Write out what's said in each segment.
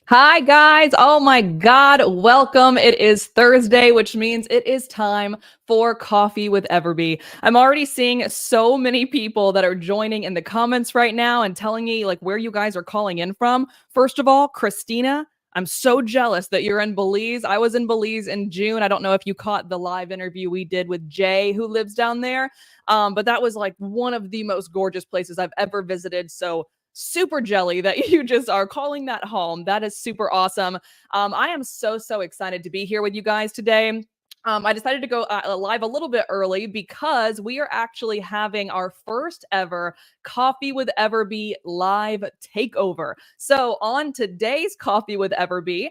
Hi, guys. Oh my God. Welcome. It is Thursday, which means it is time for Coffee with EverBee. I'm already seeing so many people that are joining in the comments right now and telling me like where you guys are calling in from. First of all, Christina, I'm so jealous that you're in Belize. I was in Belize in June. I don't know if you caught the live interview we did with Jay, who lives down there. But that was like one of the most gorgeous places I've ever visited. So super jelly that you just are calling that home. That is super awesome. I am so excited to be here with you guys today. I decided to go live a little bit early because we are actually having our first ever Coffee with EverBee live takeover. So on today's Coffee with EverBee,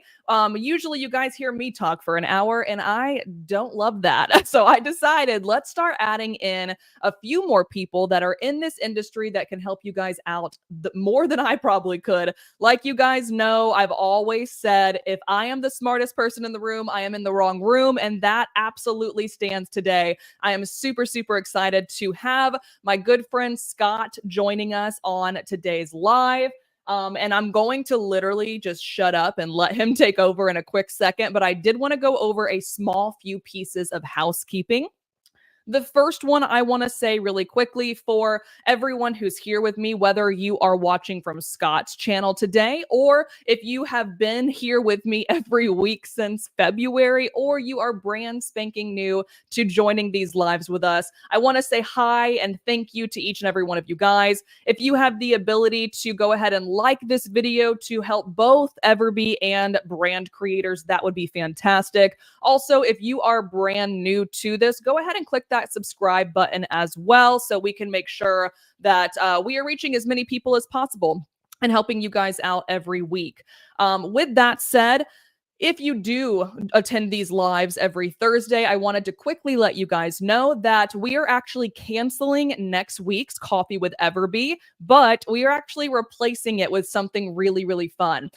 usually you guys hear me talk for an hour and I don't love that. So I decided let's start adding in a few more people that are in this industry that can help you guys out more than I probably could. Like you guys know, I've always said if I am the smartest person in the room, I am in the wrong room. And that absolutely stands today. I am super excited to have my good friend Scott joining us on today's live. And I'm going to literally just shut up and let him take over in a quick second. But I did want to go over a small few pieces of housekeeping. The first one I want to say really quickly for everyone who's here with me, whether you are watching from Scott's channel today, or if you have been here with me every week since February, or you are brand spanking new to joining these lives with us, I want to say hi and thank you to each and every one of you guys. If you have the ability to go ahead and like this video to help both EverBee and brand creators, that would be fantastic. Also, if you are brand new to this, go ahead and click that subscribe button as well so we can make sure that we are reaching as many people as possible and helping you guys out every week. With that said, if you do attend these lives every Thursday, I wanted to quickly let you guys know that we are actually canceling next week's Coffee with EverBee, but we are actually replacing it with something really fun.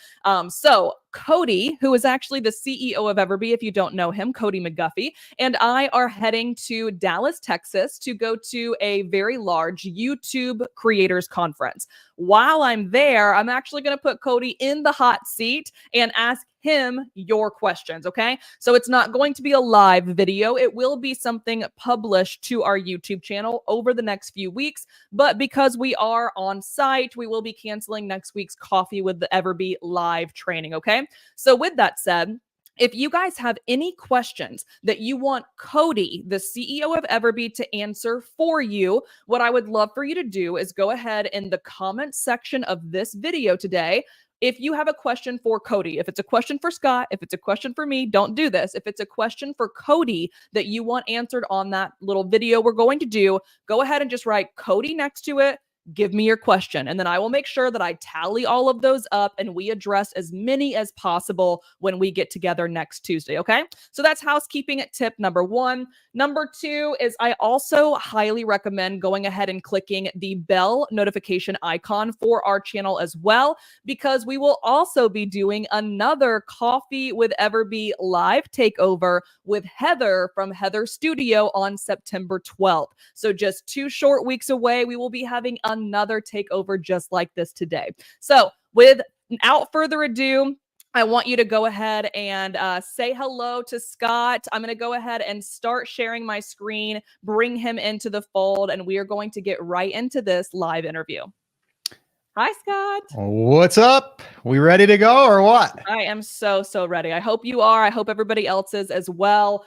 So Cody, who is actually the CEO of EverBee, if you don't know him, Cody McGuffey, and I are heading to Dallas, Texas to go to a very large YouTube creators conference. While I'm there, I'm actually going to put Cody in the hot seat and ask him your questions, okay? So it's not going to be a live video. It will be something published to our YouTube channel over the next few weeks. But because we are on site, we will be canceling next week's Coffee with the EverBee live training, okay? So with that said, if you guys have any questions that you want Cody, the CEO of EverBee, to answer for you, what I would love for you to do is go ahead in the comment section of this video today. If you have a question for Cody, if it's a question for Scott, if it's a question for me, don't do this. If it's a question for Cody that you want answered on that little video we're going to do, go ahead and just write Cody next to it. Give me your question. And then I will make sure that I tally all of those up and we address as many as possible when we get together next Tuesday. Okay. So that's housekeeping tip number one. Number two is I also highly recommend going ahead and clicking the bell notification icon for our channel as well, because we will also be doing another Coffee with EverBee live takeover with Heather from Heather Studio on September 12th. So just 2 short weeks away, we will be having another takeover just like this today. So without further ado, I want you to go ahead and say hello to Scott. I'm going to go ahead and start sharing my screen, bring him into the fold, and we are going to get right into this live interview. Hi, Scott. What's up? We ready to go or what? I am so ready. I hope you are. I hope everybody else is as well.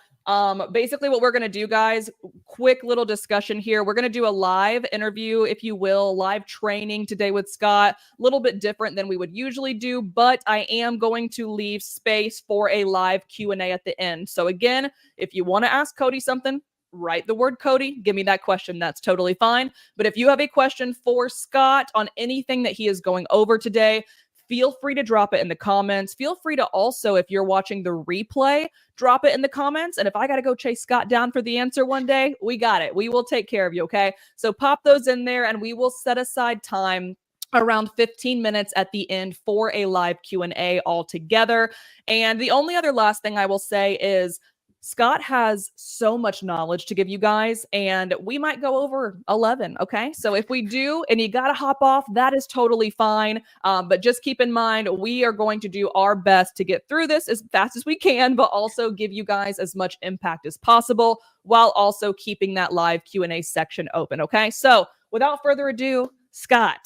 Basically what we're going to do, guys, quick little discussion here. We're going to do a live interview, if you will, live training today with Scott, a little bit different than we would usually do, but I am going to leave space for a live Q&A at the end. So again, if you want to ask Cody something, write the word Cody, give me that question. That's totally fine. But if you have a question for Scott on anything that he is going over today, feel free to drop it in the comments. Feel free to also, if you're watching the replay, drop it in the comments. And if I got to go chase Scott down for the answer one day, we got it. We will take care of you, okay? So pop those in there and we will set aside time around 15 minutes at the end for a live Q&A all together. And the only other last thing I will say is Scott has so much knowledge to give you guys, and we might go over 11. Okay. So if we do and you got to hop off, that is totally fine. But just keep in mind, we are going to do our best to get through this as fast as we can, but also give you guys as much impact as possible while also keeping that live Q&A section open. Okay. So without further ado, Scott,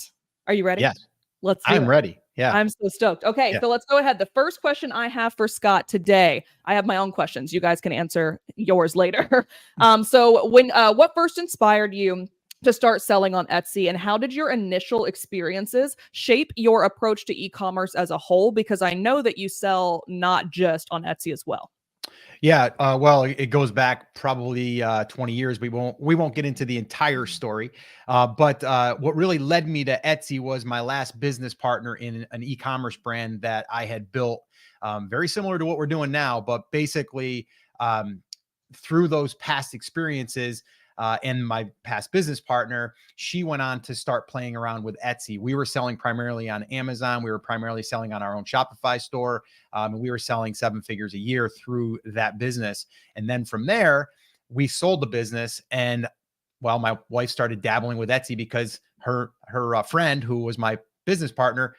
are you ready? Yes, Let's do I'm it. ready. Yeah. I'm so stoked. Okay, Yeah. so let's go ahead. The first question I have for Scott today, I have my own questions. You guys can answer yours later. So what first inspired you to start selling on Etsy, and how did your initial experiences shape your approach to e-commerce as a whole? Because I know that you sell not just on Etsy as well. Yeah, well, it goes back probably 20 years. We won't get into the entire story, but what really led me to Etsy was my last business partner in an e-commerce brand that I had built, very similar to what we're doing now, but basically through those past experiences. And my past business partner, she went on to start playing around with Etsy. We were selling primarily on Amazon. We were primarily selling on our own Shopify store. And we were selling 7 figures a year through that business. And then from there, we sold the business. And well, my wife started dabbling with Etsy because her friend, who was my business partner,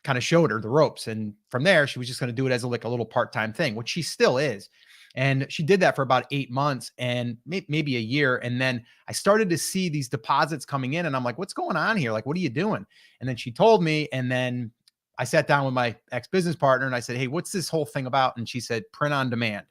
kind of showed her the ropes. And from there, she was just going to do it as a little part-time thing, which she still is. And she did that for about 8 months and maybe a year. And then I started to see these deposits coming in and I'm like, what's going on here? Like, what are you doing? And then she told me, and then I sat down with my ex-business partner and I said, hey, what's this whole thing about? And she said, print on demand.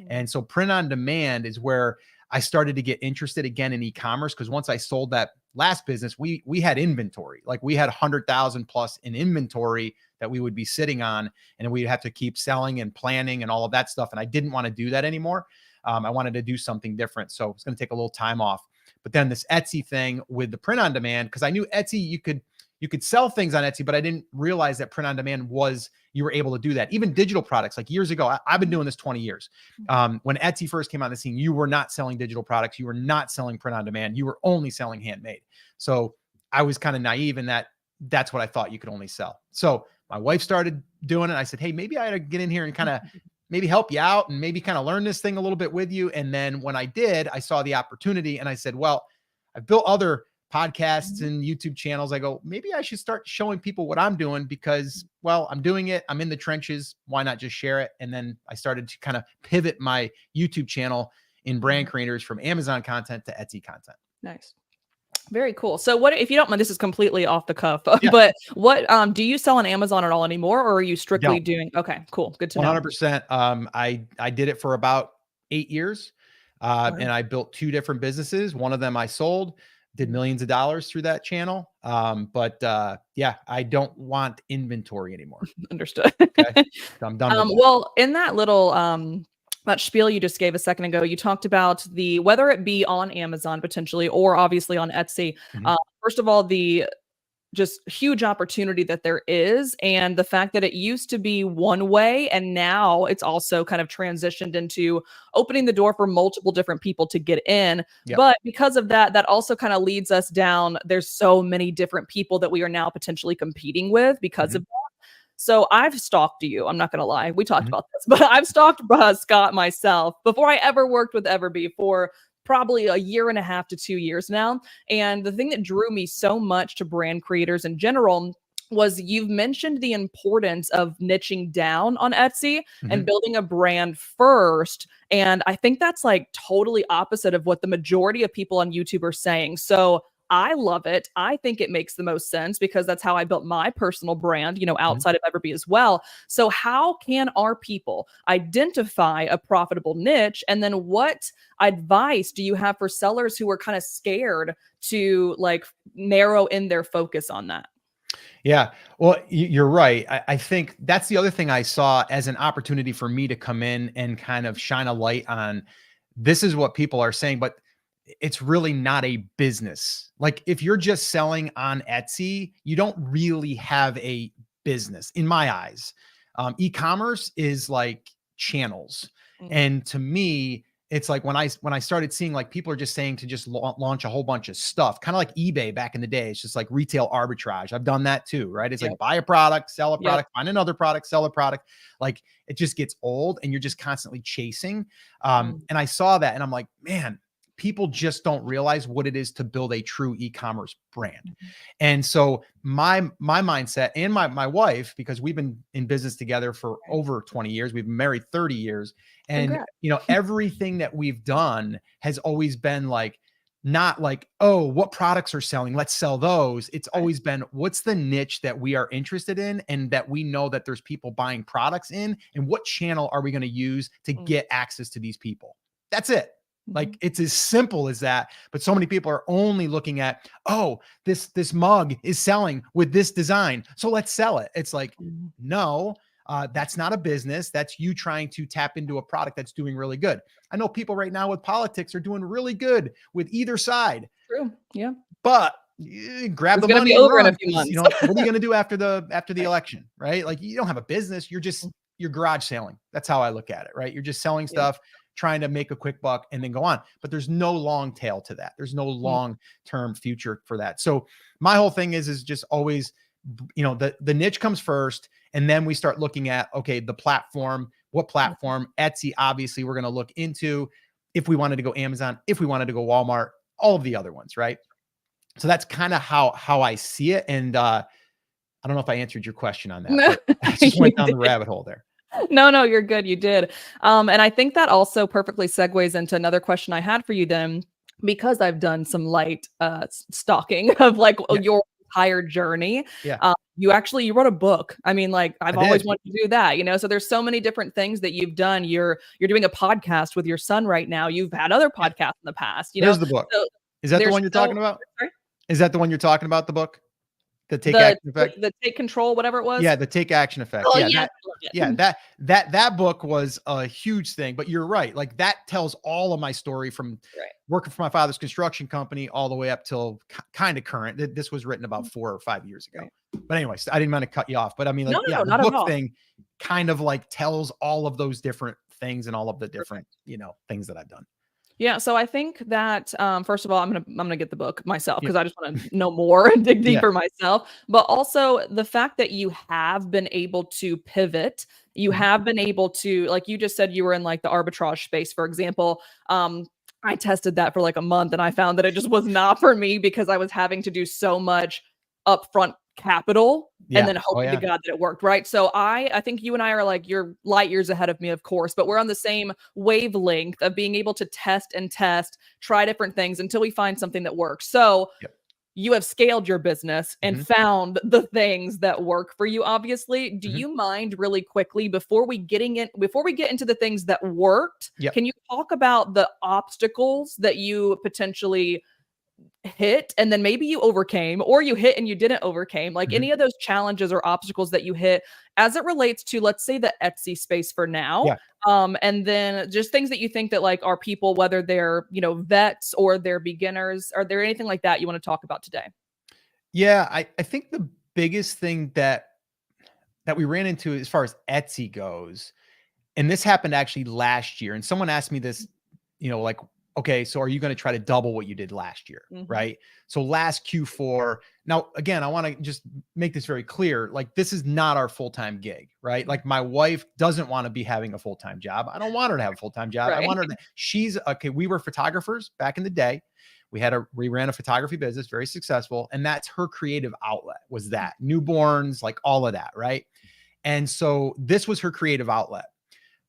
And so print on demand is where I started to get interested again in e-commerce. Cause once I sold that last business, we had inventory, like we had 100,000 plus in inventory that we would be sitting on, and we'd have to keep selling and planning and all of that stuff. And I didn't want to do that anymore. I wanted to do something different. So it's going to take a little time off. But then this Etsy thing with the print on demand, because I knew Etsy, you could sell things on Etsy, but I didn't realize that print on demand you were able to do that. Even digital products, like years ago, I've been doing this 20 years. When Etsy first came on the scene, you were not selling digital products. You were not selling print on demand. You were only selling handmade. So I was kind of naive in that's what I thought you could only sell. So my wife started doing it. I said, hey, maybe I ought to get in here and kind of maybe help you out and maybe kind of learn this thing a little bit with you. And then when I did, I saw the opportunity and I said, well, I've built other podcasts and YouTube channels. I go, maybe I should start showing people what I'm doing because, well, I'm doing it. I'm in the trenches. Why not just share it? And then I started to kind of pivot my YouTube channel in brand creators from Amazon content to Etsy content. Nice. Very cool. So what, if you don't mind, this is completely off the cuff, Yeah. but what, do you sell on Amazon at all anymore, or are you strictly doing, okay, cool. Good to know. 100%. I did it for about 8 years. And I built 2 different businesses. One of them I sold, did millions of dollars through that channel. But yeah, I don't want inventory anymore. Understood. Okay? I'm done with that. Well, in that little, that spiel you just gave a second ago, you talked about whether it be on Amazon potentially, or obviously on Etsy. First of all, the just huge opportunity that there is, and the fact that it used to be one way and now it's also kind of transitioned into opening the door for multiple different people to get in. Yep. But because of that, that also kind of leads us down. There's so many different people that we are now potentially competing with because of that. So I've stalked you. I'm not going to lie. We talked about this, but I've stalked Scott myself before I ever worked with EverBee for probably a year and a half to 2 years now. And the thing that drew me so much to brand creators in general was you've mentioned the importance of niching down on Etsy and building a brand first. And I think that's like totally opposite of what the majority of people on YouTube are saying. So I love it. I think it makes the most sense because that's how I built my personal brand, outside of EverBee as well. So how can our people identify a profitable niche? And then what advice do you have for sellers who are kind of scared to like narrow in their focus on that? Yeah, well, you're right. I think that's the other thing I saw as an opportunity for me to come in and kind of shine a light on. This is what people are saying, but it's really not a business. Like if you're just selling on Etsy, you don't really have a business in my eyes. E-commerce is like channels. And to me, it's like when I started seeing like people are just saying to just launch a whole bunch of stuff, kind of like eBay back in the day. It's just like retail arbitrage. I've done that too, right? It's Yep. like buy a product, sell a Yep. product, find another product, sell a product. Like it just gets old and you're just constantly chasing. And I saw that and I'm like, man, people just don't realize what it is to build a true e-commerce brand. And so my mindset and my wife, because we've been in business together for over 20 years, we've been married 30 years. And, Congrats. you know, everything that we've done has always been like, not like, oh, what products are selling? Let's sell those. It's always been, what's the niche that we are interested in and that we know that there's people buying products in, and what channel are we going to use to get access to these people? That's it. Like it's as simple as that. But so many people are only looking at, oh, this mug is selling with this design, so let's sell it. It's like, no, that's not a business. That's you trying to tap into a product that's doing really good. I know people right now with politics are doing really good with either side. True. Yeah. But grab the money and run. You know, what are you going to do after the election, right? Like you don't have a business. You're garage selling. That's how I look at it, right? You're just selling stuff, trying to make a quick buck and then go on. But there's no long tail to that. There's no long-term future for that. So my whole thing is just always, you know, the niche comes first. And then we start looking at, okay, the platform, what platform? Etsy, obviously, we're going to look into if we wanted to go Amazon, if we wanted to go Walmart, all of the other ones, right? So that's kind of how I see it. And I don't know if I answered your question on that, but I just went down the rabbit hole there. No, you're good. You did. And I think that also perfectly segues into another question I had for you then, because I've done some light stalking of like your entire journey. Yeah. You wrote a book. I mean, like I've always wanted to do that, you know, so there's so many different things that you've done. You're doing a podcast with your son right now. You've had other podcasts in the past, you know. There's the book. So is that the one you're talking about? Sorry? Is that the one you're talking about, the book? The Take Action Effect? The Take Control, whatever it was? Yeah, the Take Action Effect. Oh, That book was a huge thing, but you're right. Like that tells all of my story from working for my father's construction company all the way up till kind of current. This was written about 4 or 5 years ago. But anyways, I didn't want to cut you off, but I mean, like, no, the not book at all. thing kind of like tells all of those different things and all of the different, you know, things that I've done. Yeah, so I think that first of all, I'm gonna get the book myself because I just want to know more and dig deeper myself. But also the fact that you have been able to pivot, you have been able to, like you just said, you were in like the arbitrage space, for example. I tested that for like a month and I found that it just was not for me because I was having to do so much upfront capital and then hoping to God that it worked, right? So I think you and I are like, you're light years ahead of me, of course, but we're on the same wavelength of being able to test, try different things until we find something that works. So you have scaled your business and found the things that work for you, obviously. Do you mind really quickly before we get into the things that worked, can you talk about the obstacles that you potentially hit and then maybe you overcame, or you hit and you didn't overcame, like any of those challenges or obstacles that you hit as it relates to, let's say, the Etsy space for now? And then just things that you think that like are people, whether they're, you know, vets or they're beginners, are there anything like that you want to talk about today? I think the biggest thing that we ran into as far as Etsy goes, and this happened actually last year, and someone asked me this, you know, like, okay, so are you going to try to double what you did last year? Right. So last Q4. Now, again, I want to just make this very clear. Like, this is not our full-time gig, right? Like my wife doesn't want to be having a full-time job. I don't want her to have a full-time job. I want her to, we were photographers back in the day. We ran a photography business, very successful. And that's her creative outlet, was that newborns, like all of that. Right. And so this was her creative outlet.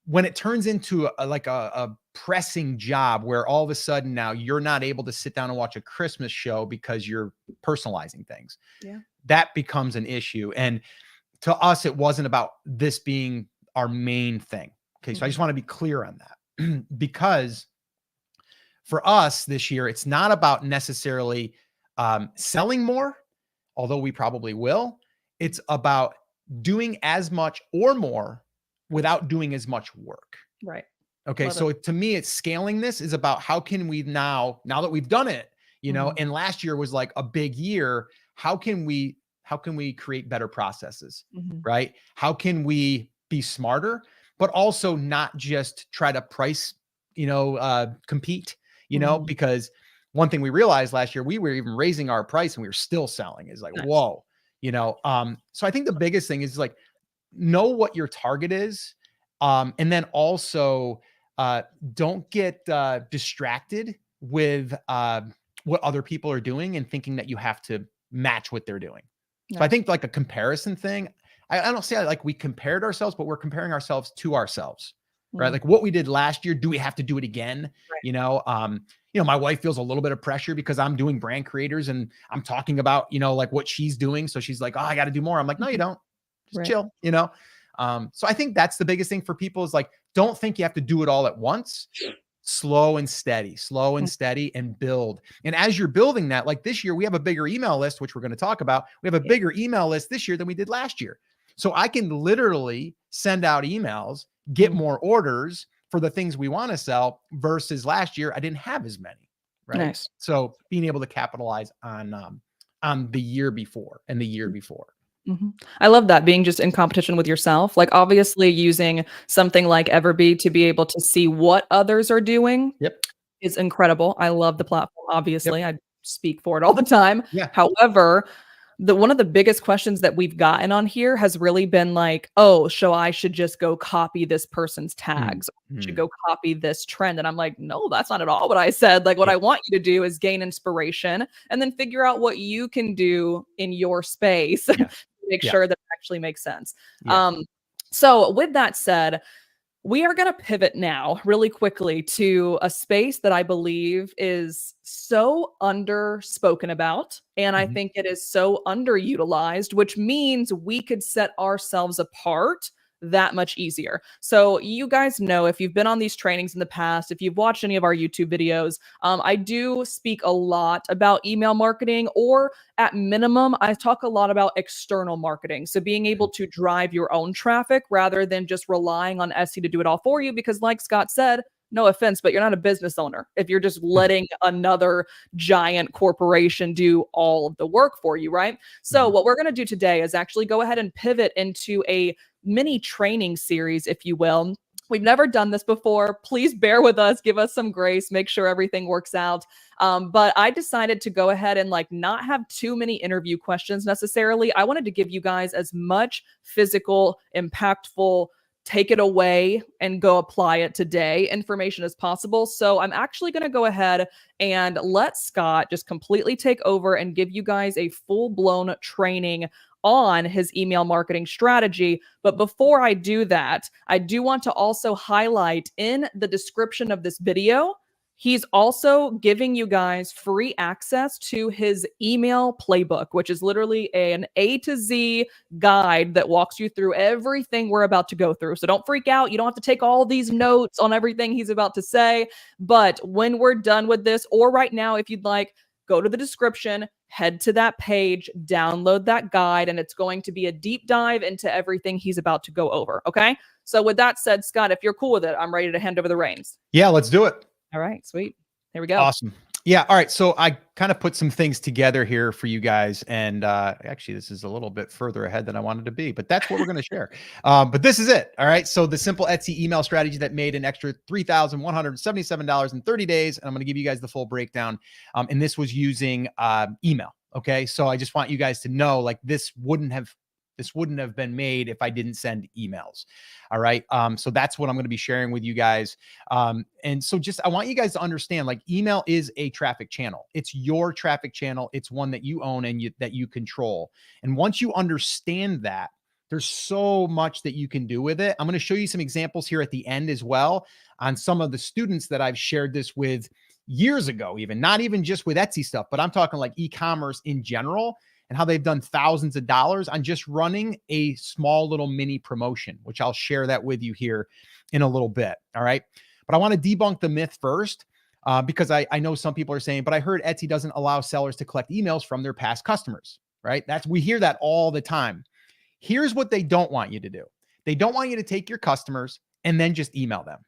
When it turns into a pressing job where all of a sudden now you're not able to sit down and watch a Christmas show because you're personalizing things, that becomes an issue. And to us, it wasn't about this being our main thing. Okay. So I just want to be clear on that because for us this year, it's not about necessarily selling more, although we probably will. It's about doing as much or more without doing as much work. Right. Okay. So to me, it's scaling. This is about how can we now that we've done it, you know, and last year was like a big year. How can we create better processes, right? How can we be smarter, but also not just try to price compete, because one thing we realized last year, we were even raising our price and we were still selling. Is like, Nice. whoa, so I think the biggest thing is like, know what your target is. And then also don't get distracted with what other people are doing and thinking that you have to match what they're doing. So I think like a comparison thing, I don't say like we compared ourselves, but we're comparing ourselves to ourselves, right? Like what we did last year, do we have to do it again? Right. My wife feels a little bit of pressure because I'm doing brand creators and I'm talking about, like what she's doing. So she's like, oh, I got to do more. I'm like, no, you don't. Just chill, So I think that's the biggest thing for people is like, don't think you have to do it all at once. Slow and steady and build. And as you're building that, like this year, we have a bigger email list, which we're going to talk about. We have a bigger email list this year than we did last year. So I can literally send out emails, get more orders for the things we want to sell versus last year. I didn't have as many. Right. Nice. So being able to capitalize on the year before and the year before. I love that, being just in competition with yourself. Like obviously using something like EverBee to be able to see what others are doing is incredible. I love the platform. Obviously, I speak for it all the time. However, one of the biggest questions that we've gotten on here has really been like, oh, so I should just go copy this person's tags, should go copy this trend. And I'm like, no, that's not at all what I said. Like what I want you to do is gain inspiration and then figure out what you can do in your space to make sure that it actually makes sense. So with that said, we are going to pivot now really quickly to a space that I believe is so underspoken about. And I think it is so underutilized, which means we could set ourselves apart that much easier. So you guys know, if you've been on these trainings in the past, if you've watched any of our YouTube videos, I do speak a lot about email marketing, or at minimum, I talk a lot about external marketing. So being able to drive your own traffic rather than just relying on Etsy to do it all for you. Because like Scott said, no offense, but you're not a business owner if you're just letting another giant corporation do all of the work for you, right? So what we're going to do today is actually go ahead and pivot into a mini training series, if you will. We've never done this before. Please bear with us, give us some grace, make sure everything works out. But I decided to go ahead and like not have too many interview questions necessarily. I wanted to give you guys as much physical, impactful, take it away and go apply it today information as possible. So I'm actually going to go ahead and let Scott just completely take over and give you guys a full-blown training on his email marketing strategy. But before I do that, I do want to also highlight in the description of this video, he's also giving you guys free access to his email playbook, which is literally an A to Z guide that walks you through everything we're about to go through. So don't freak out. You don't have to take all these notes on everything he's about to say. But when we're done with this, or right now, if you'd like, go to the description, head to that page, download that guide, and it's going to be a deep dive into everything he's about to go over. Okay. So with that said, Scott, if you're cool with it, I'm ready to hand over the reins. Yeah, let's do it. All right, sweet. Here we go. Awesome. Yeah. All right. So I kind of put some things together here for you guys. And actually, this is a little bit further ahead than I wanted to be, but that's what we're going to share. But this is it. All right. So the simple Etsy email strategy that made an extra $3,177 in 30 days. And I'm going to give you guys the full breakdown. And this was using email. Okay. So I just want you guys to know, like, this wouldn't have been made if I didn't send emails. All right. So that's what I'm going to be sharing with you guys. And so I want you guys to understand, like, email is a traffic channel. It's your traffic channel. It's one that you own and that you control. And once you understand that, there's so much that you can do with it. I'm going to show you some examples here at the end as well on some of the students that I've shared this with years ago, even not even just with Etsy stuff, but I'm talking like e-commerce in general, and how they've done thousands of dollars on just running a small little mini promotion, which I'll share that with you here in a little bit. All right. But I want to debunk the myth first, because I know some people are saying, but I heard Etsy doesn't allow sellers to collect emails from their past customers, right? We hear that all the time. Here's what they don't want you to do. They don't want you to take your customers and then just email them.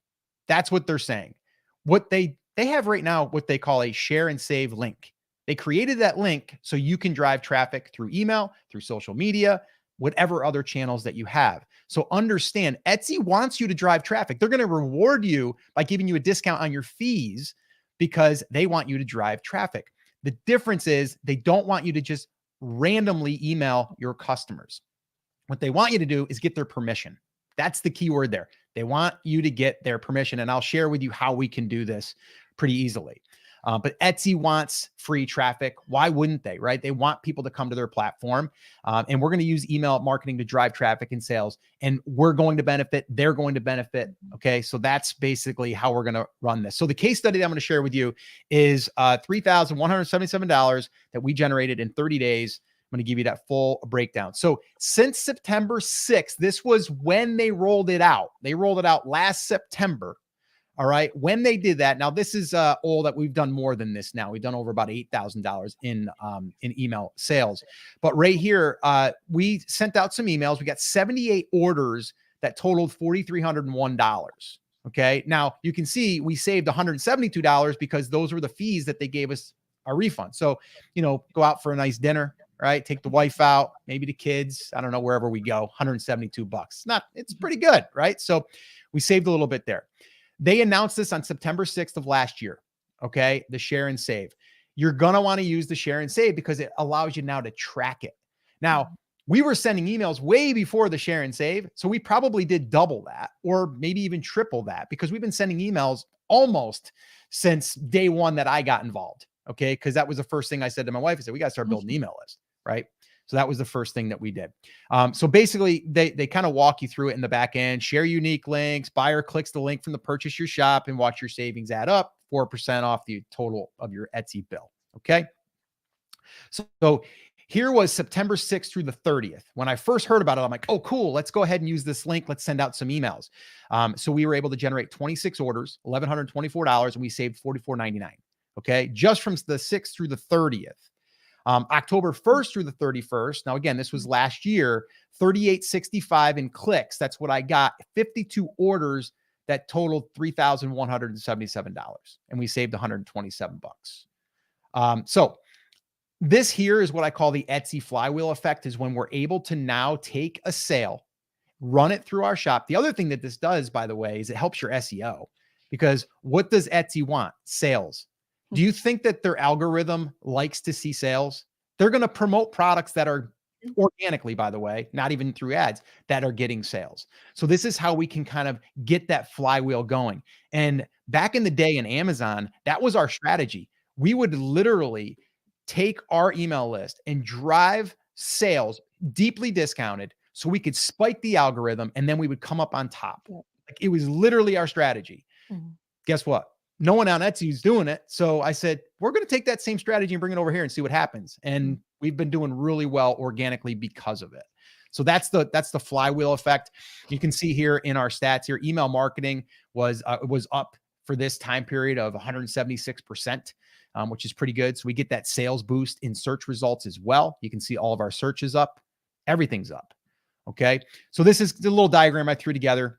That's what they're saying. What they have right now, what they call a share and save link. They created that link so you can drive traffic through email, through social media, whatever other channels that you have. So understand, Etsy wants you to drive traffic. They're going to reward you by giving you a discount on your fees because they want you to drive traffic. The difference is they don't want you to just randomly email your customers. What they want you to do is get their permission. That's the key word there. They want you to get their permission. And I'll share with you how we can do this pretty easily. But Etsy wants free traffic. Why wouldn't they, right? They want people to come to their platform. And we're going to use email marketing to drive traffic and sales. And we're going to benefit. They're going to benefit. Okay. So that's basically how we're going to run this. So the case study that I'm going to share with you is $3,177 that we generated in 30 days. I'm going to give you that full breakdown. So since September 6th, this was when they rolled it out. They rolled it out last September. All right. When they did that, now this is all that we've done more than this. Now we've done over about $8,000 in email sales. But right here, we sent out some emails. We got 78 orders that totaled $4,301. Okay. Now you can see we saved $172 because those were the fees that they gave us a refund. So, go out for a nice dinner, right? Take the wife out, maybe the kids. I don't know, wherever we go, $172. It's pretty good, right? So we saved a little bit there. They announced this on September 6th of last year. Okay. The share and save. You're going to want to use the share and save because it allows you now to track it. Now, we were sending emails way before the share and save. So we probably did double that or maybe even triple that because we've been sending emails almost since day one that I got involved. Okay. Because that was the first thing I said to my wife. I said, we got to start building an email list. Right. So that was the first thing that we did. So basically they kind of walk you through it in the back end, share unique links, buyer clicks the link from the purchase your shop and watch your savings add up 4% off the total of your Etsy bill. Okay. So here was September 6th through the 30th. When I first heard about it, I'm like, oh, cool. Let's go ahead and use this link. Let's send out some emails. So we were able to generate 26 orders, $1,124, and we saved $44.99. Okay. Just from the 6th through the 30th. October 1st through the 31st. Now, again, this was last year, 3865 in clicks. That's what I got. 52 orders that totaled $3,177. And we saved $127. So this here is what I call the Etsy flywheel effect, is when we're able to now take a sale, run it through our shop. The other thing that this does, by the way, is it helps your SEO, because what does Etsy want? Sales. Do you think that their algorithm likes to see sales? They're going to promote products that are organically, by the way, not even through ads, that are getting sales. So this is how we can kind of get that flywheel going. And back in the day in Amazon, that was our strategy. We would literally take our email list and drive sales deeply discounted so we could spike the algorithm, and then we would come up on top. Like, it was literally our strategy. Guess what? No one on Etsy is doing it. So I said, we're going to take that same strategy and bring it over here and see what happens. And we've been doing really well organically because of it. So that's the flywheel effect. You can see here in our stats here, email marketing was up for this time period of 176%, which is pretty good. So we get that sales boost in search results as well. You can see all of our searches up. Everything's up. Okay. So this is the little diagram I threw together.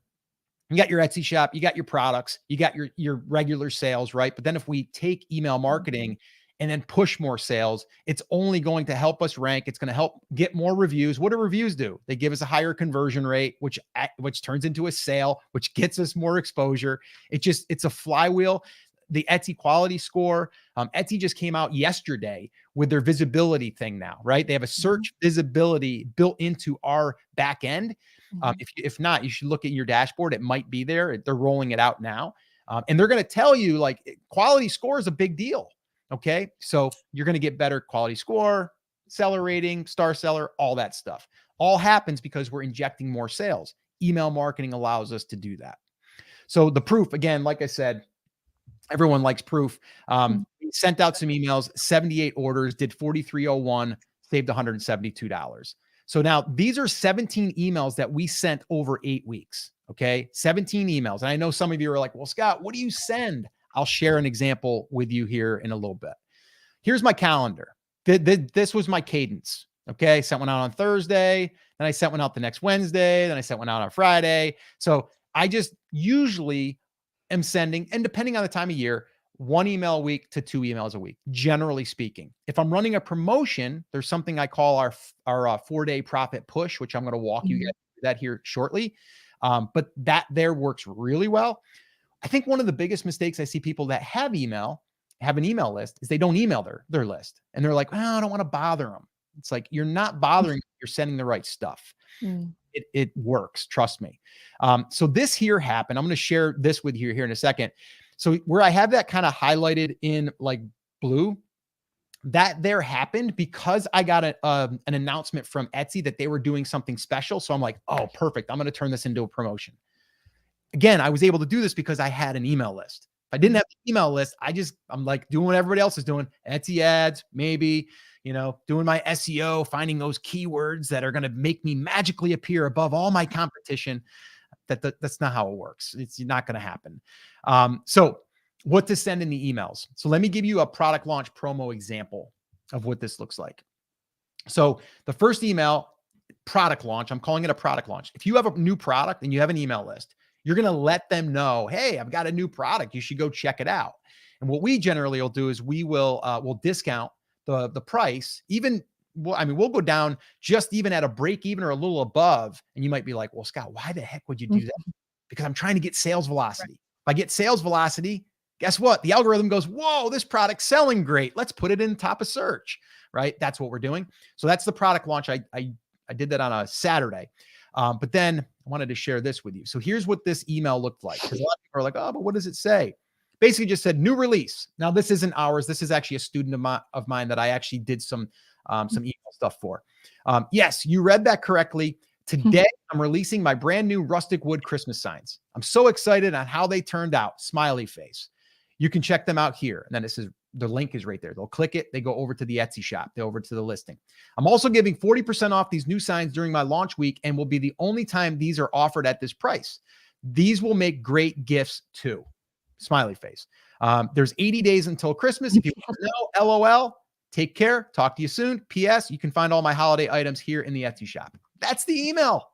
You got your Etsy shop, you got your products, you got your regular sales, right? But then if we take email marketing and then push more sales, it's only going to help us rank. It's going to help get more reviews. What do reviews do? They give us a higher conversion rate, which turns into a sale, which gets us more exposure. It's a flywheel. The Etsy quality score. Etsy just came out yesterday with their visibility thing now, right? They have a search visibility built into our back end. If not, you should look at your dashboard. It might be there. They're rolling it out now. And they're going to tell you, like, quality score is a big deal. Okay. So you're going to get better quality score, seller rating, star seller, all that stuff. All happens because we're injecting more sales. Email marketing allows us to do that. So the proof, again, like I said, everyone likes proof. We sent out some emails, 78 orders, did 4,301, saved $172. So now these are 17 emails that we sent over 8 weeks. Okay. 17 emails. And I know some of you are like, well, Scott, what do you send? I'll share an example with you here in a little bit. Here's my calendar. This was my cadence. Okay. Sent one out on Thursday. Then I sent one out the next Wednesday. Then I sent one out on Friday. So I just usually am sending, and depending on the time of year, 1 email a week to 2 emails a week, generally speaking. If I'm running a promotion, there's something I call our 4-day profit push, which I'm going to walk you guys through that here shortly. But that there works really well. I think one of the biggest mistakes I see people that have an email list, is they don't email their list. And they're like, I don't want to bother them. It's like, you're not bothering, you're sending the right stuff. It works. Trust me. So this here happened. I'm going to share this with you here in a second. So where I have that kind of highlighted in like blue, that there happened because I got an announcement from Etsy that they were doing something special. So I'm like, oh, perfect. I'm going to turn this into a promotion. Again, I was able to do this because I had an email list. If I didn't have an email list, I'm like doing what everybody else is doing. Etsy ads, maybe, doing my SEO, finding those keywords that are going to make me magically appear above all my competition. That's not how it works. It's not going to happen. So what to send in the emails. So let me give you a product launch promo example of what this looks like. So the first email, product launch, I'm calling it a product launch. If you have a new product and you have an email list, you're going to let them know, hey, I've got a new product. You should go check it out. And what we generally will do is we'll discount the price. We'll go down just even at a break even or a little above. And you might be like, well, Scott, why the heck would you do that? Because I'm trying to get sales velocity. If I get sales velocity, guess what? The algorithm goes, whoa, this product's selling great. Let's put it in top of search, right? That's what we're doing. So that's the product launch. I did that on a Saturday. But then I wanted to share this with you. So here's what this email looked like. Because a lot of people are like, oh, but what does it say? Basically just said new release. Now this isn't ours. This is actually a student of mine that I actually did some email stuff for. Yes, you read that correctly. Today, I'm releasing my brand new rustic wood Christmas signs. I'm so excited on how they turned out. Smiley face. You can check them out here. And then the link is right there. They'll click it. They go over to the Etsy shop. They over to the listing. I'm also giving 40% off these new signs during my launch week and will be the only time these are offered at this price. These will make great gifts too. Smiley face. There's 80 days until Christmas. If you want to know, LOL, take care. Talk to you soon. PS, you can find all my holiday items here in the Etsy shop. That's the email.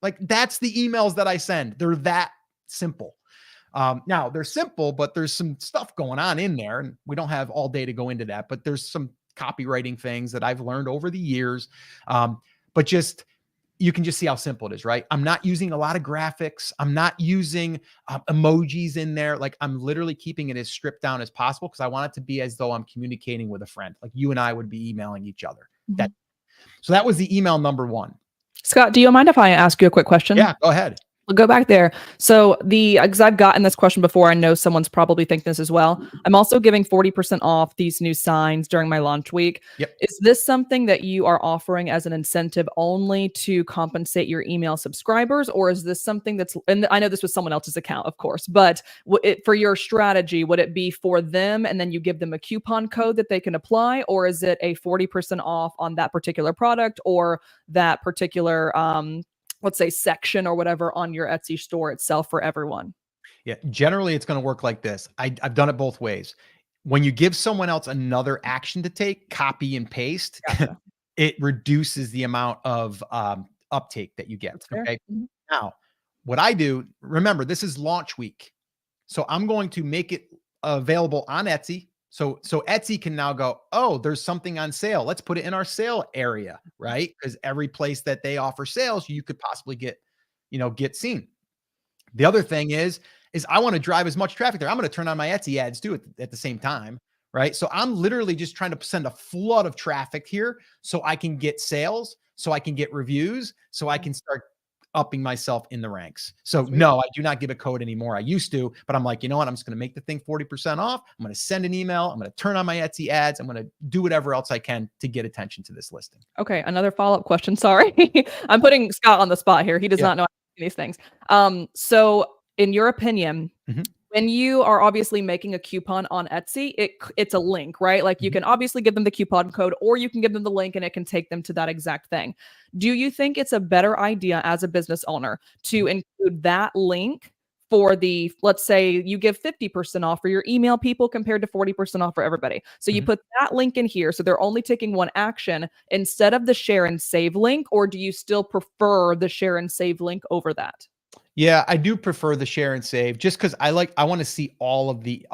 Like that's the emails that I send. They're that simple. Now they're simple, but there's some stuff going on in there and we don't have all day to go into that, but there's some copywriting things that I've learned over the years. But you can just see how simple it is, right? I'm not using a lot of graphics. I'm not using emojis in there. Like I'm literally keeping it as stripped down as possible because I want it to be as though I'm communicating with a friend. Like you and I would be emailing each other. So that was the email number one. Scott, do you mind if I ask you a quick question? Yeah, go ahead. We'll go back there. So because I've gotten this question before, I know someone's probably thinking this as well. I'm also giving 40% off these new signs during my launch week. Yep. Is this something that you are offering as an incentive only to compensate your email subscribers? Or is this something and I know this was someone else's account, of course, but for your strategy, would it be for them and then you give them a coupon code that they can apply? Or is it a 40% off on that particular product or that particular, let's say section or whatever on your Etsy store itself for everyone? Yeah. Generally it's going to work like this. I've done it both ways. When you give someone else another action to take, copy and paste, gotcha. It reduces the amount of uptake that you get. Okay. Now what I do, remember this is launch week. So I'm going to make it available on Etsy. So Etsy can now go, oh, there's something on sale. Let's put it in our sale area, right? Because every place that they offer sales, you could possibly get seen. The other thing is I want to drive as much traffic there. I'm going to turn on my Etsy ads too at the same time, right? So I'm literally just trying to send a flood of traffic here so I can get sales, so I can get reviews, so I can start upping myself in the ranks. So no, I do not give a code anymore. I used to, but I'm like, you know what? I'm just going to make the thing 40% off. I'm going to send an email. I'm going to turn on my Etsy ads. I'm going to do whatever else I can to get attention to this listing. Okay. Another follow-up question. Sorry. I'm putting Scott on the spot here. He does not know these things. So in your opinion, when you are obviously making a coupon on Etsy, it's a link, right? Like you can obviously give them the coupon code or you can give them the link and it can take them to that exact thing. Do you think it's a better idea as a business owner to include that link for let's say you give 50% off for your email people compared to 40% off for everybody. So you put that link in here. So they're only taking one action instead of the share and save link, or do you still prefer the share and save link over that? Yeah, I do prefer the share and save just because I want to see all of the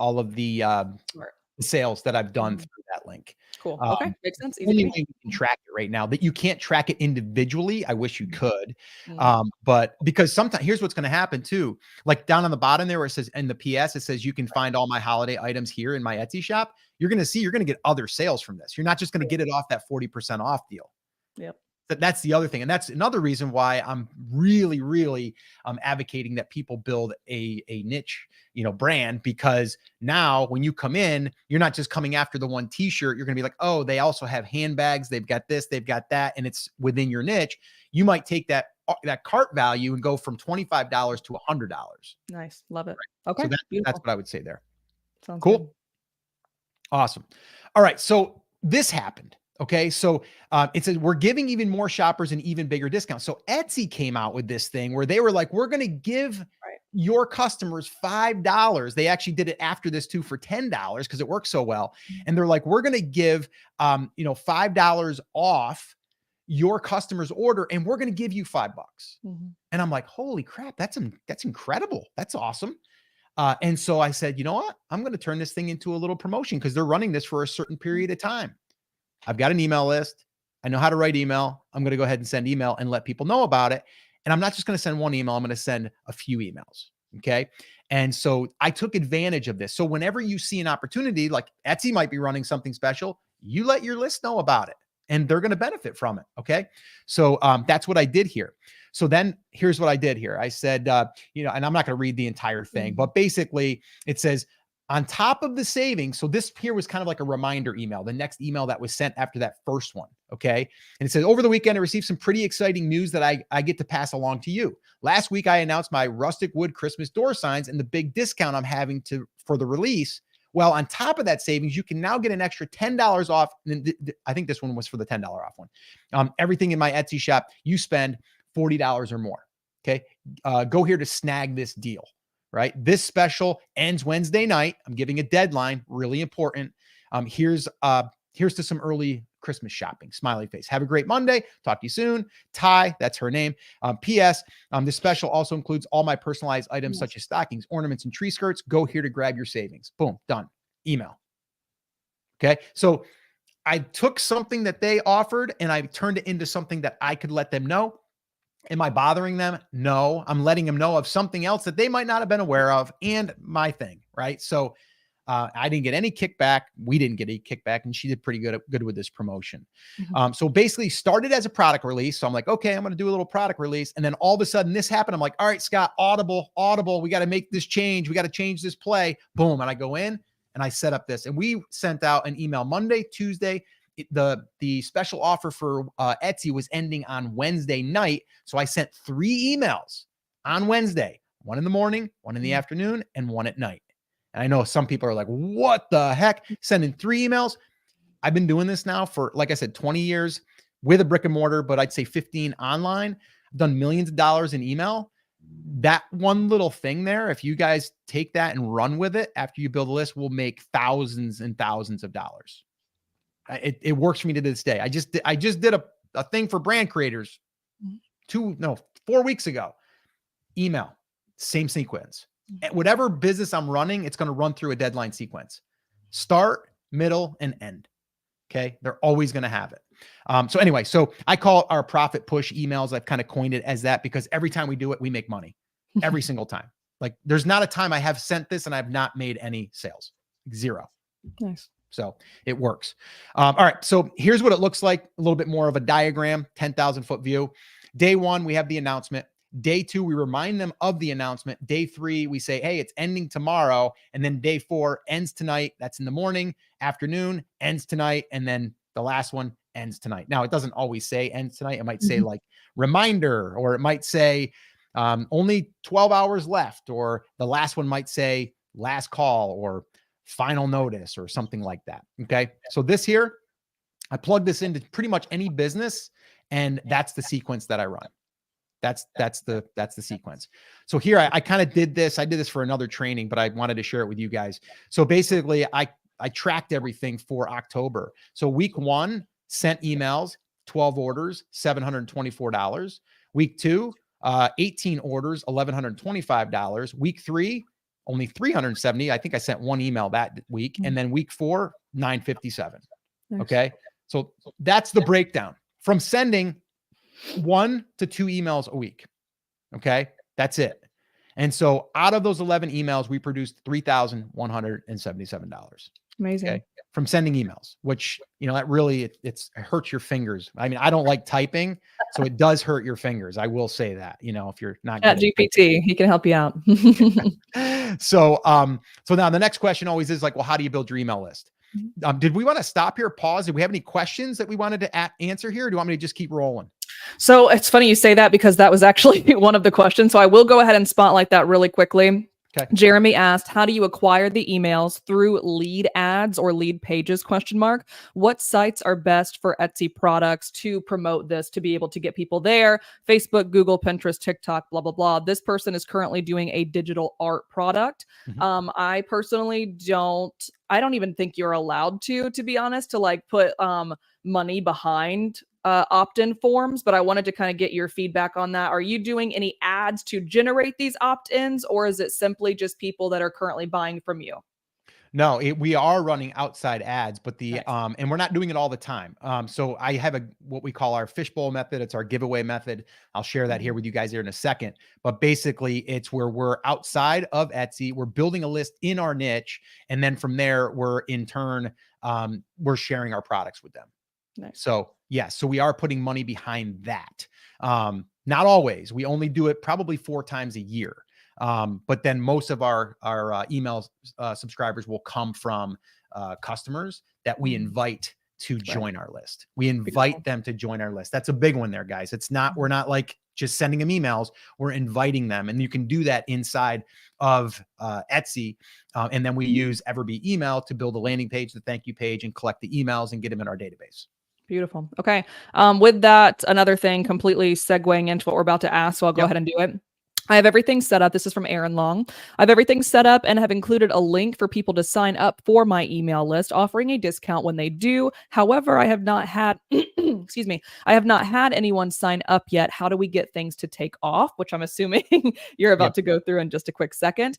sales that I've done through that link. Cool. Okay. Makes sense. Easy to Only me. way we can track it right now. That you can't track it individually. I wish you could. Mm. But because sometimes here's what's going to happen too. Like down on the bottom there where it says in the PS, it says you can find all my holiday items here in my Etsy shop. You're going to get other sales from this. You're not just going to get it off that 40% off deal. Yep. That's the other thing. And that's another reason why I'm really advocating that people build a niche, brand, because now when you come in, you're not just coming after the one t-shirt. You're going to be like, oh, they also have handbags. They've got this, they've got that. And it's within your niche. You might take that cart value and go from $25 to $100. Nice. Love it. Right. Okay. So that's Beautiful. what I would say there. Sounds cool. Good. Awesome. All right. So this happened. Okay. So it says we're giving even more shoppers an even bigger discount. So Etsy came out with this thing where they were like, we're going to give your customers $5. They actually did it after this too for $10 because it works so well. And they're like, we're going to give, $5 off your customer's order and we're going to give you $5. And I'm like, holy crap, that's incredible. That's awesome. And so I said, you know what? I'm going to turn this thing into a little promotion because they're running this for a certain period of time. I've got an email list. I know how to write email. I'm going to go ahead and send email and let people know about it. And I'm not just going to send one email. I'm going to send a few emails. Okay. And so I took advantage of this. So whenever you see an opportunity, like Etsy might be running something special, you let your list know about it and they're going to benefit from it. Okay. So that's what I did here. So then here's what I did here. I said, and I'm not going to read the entire thing, but basically it says, on top of the savings, so this here was kind of like a reminder email, the next email that was sent after that first one, okay? And it says, over the weekend, I received some pretty exciting news that I get to pass along to you. Last week, I announced my rustic wood Christmas door signs and the big discount I'm having for the release. Well, on top of that savings, you can now get an extra $10 off. And I think this one was for the $10 off one. Everything in my Etsy shop, you spend $40 or more, okay? Go here to snag this deal. Right. This special ends Wednesday night. I'm giving a deadline. Really important. Here's to some early Christmas shopping. Smiley face. Have a great Monday. Talk to you soon. Ty, that's her name. P.S. This special also includes all my personalized items such as stockings, ornaments, and tree skirts. Go here to grab your savings. Boom. Done. Email. Okay. So I took something that they offered and I turned it into something that I could let them know. Am I bothering them? No, I'm letting them know of something else that they might not have been aware of and my thing, right? So I didn't get any kickback. We didn't get any kickback and she did pretty good with this promotion. So basically started as a product release. So I'm like, okay, I'm going to do a little product release. And then all of a sudden this happened. I'm like, all right, Scott, audible. We got to make this change. We got to change this play. Boom. And I go in and I set up this and we sent out an email Monday, Tuesday. The special offer for Etsy was ending on Wednesday night. So I sent 3 emails on Wednesday, one in the morning, one in the afternoon, and one at night. And I know some people are like, what the heck? Sending 3 emails. I've been doing this now for, like I said, 20 years with a brick and mortar, but I'd say 15 online. I've done millions of dollars in email. That one little thing there, if you guys take that and run with it after you build a list, will make thousands and thousands of dollars. It works for me to this day. I just did a thing for brand creators 4 weeks ago. Email, same sequence. Whatever business I'm running, it's going to run through a deadline sequence. Start, middle, and end. Okay. They're always going to have it. So anyway, so I call it our profit push emails. I've kind of coined it as that because every time we do it, we make money every single time. Like there's not a time I have sent this and I've not made any sales. 0. Nice. So it works. All right. So here's what it looks like. A little bit more of a diagram, 10,000 foot view. Day 1, we have the announcement. Day 2, we remind them of the announcement. Day 3, we say, hey, it's ending tomorrow. And then day 4 ends tonight. That's in the morning, afternoon, ends tonight. And then the last one ends tonight. Now it doesn't always say ends tonight. It might say like reminder, or it might say only 12 hours left, or the last one might say last call or final notice or something like that. Okay. So this here, I plug this into pretty much any business and that's the sequence that I run. That's the sequence. So here I kind of did this. I did this for another training, but I wanted to share it with you guys. So basically I tracked everything for October. So week 1 sent emails, 12 orders, $724. Week 2, 18 orders, $1,125. Week 3, only 370. I think I sent 1 email that week. And then week 4, 957. Nice. Okay. So that's the breakdown from sending 1 to 2 emails a week. Okay. That's it. And so out of those 11 emails, we produced $3,177. Amazing. Okay. From sending emails, which, that really, it hurts your fingers. I mean, I don't like typing, so it does hurt your fingers. I will say that, if you're not Chat good at GPT, he can help you out. So now the next question always is like, well, how do you build your email list? Did we want to stop here, pause? Did we have any questions that we wanted to answer here? Or do you want me to just keep rolling? So it's funny you say that because that was actually one of the questions. So I will go ahead and spotlight that really quickly. Okay. Jeremy asked, how do you acquire the emails through lead ads or lead pages? ? What sites are best for Etsy products to promote this, to be able to get people there? Facebook, Google, Pinterest, TikTok, blah, blah, blah. This person is currently doing a digital art product. I personally don't even think you're allowed to be honest, to like put money behind opt-in forms, but I wanted to kind of get your feedback on that. Are you doing any ads to generate these opt-ins, or is it simply just people that are currently buying from you? No, we are running outside ads, but Nice. and we're not doing it all the time. So I have what we call our fishbowl method. It's our giveaway method. I'll share that here with you guys here in a second. But basically, it's where we're outside of Etsy. We're building a list in our niche, and then from there, we're in turn we're sharing our products with them. Nice. So so we are putting money behind that. Not always. We only do it probably 4 times a year. But then most of our email subscribers will come from customers that we invite to join our list. We invite them to join our list. That's a big one there, guys. We're not like just sending them emails. We're inviting them, and you can do that inside of Etsy. And then we use EverBee email to build a landing page, the thank you page, and collect the emails and get them in our database. Beautiful. Okay. With that, another thing completely segueing into what we're about to ask, so I'll go ahead and do it. I have everything set up. This is from Aaron Long. I have everything set up and have included a link for people to sign up for my email list, offering a discount when they do. However, I have not had, excuse me, I have not had anyone sign up yet. How do we get things to take off? Which I'm assuming you're about to go through in just a quick second.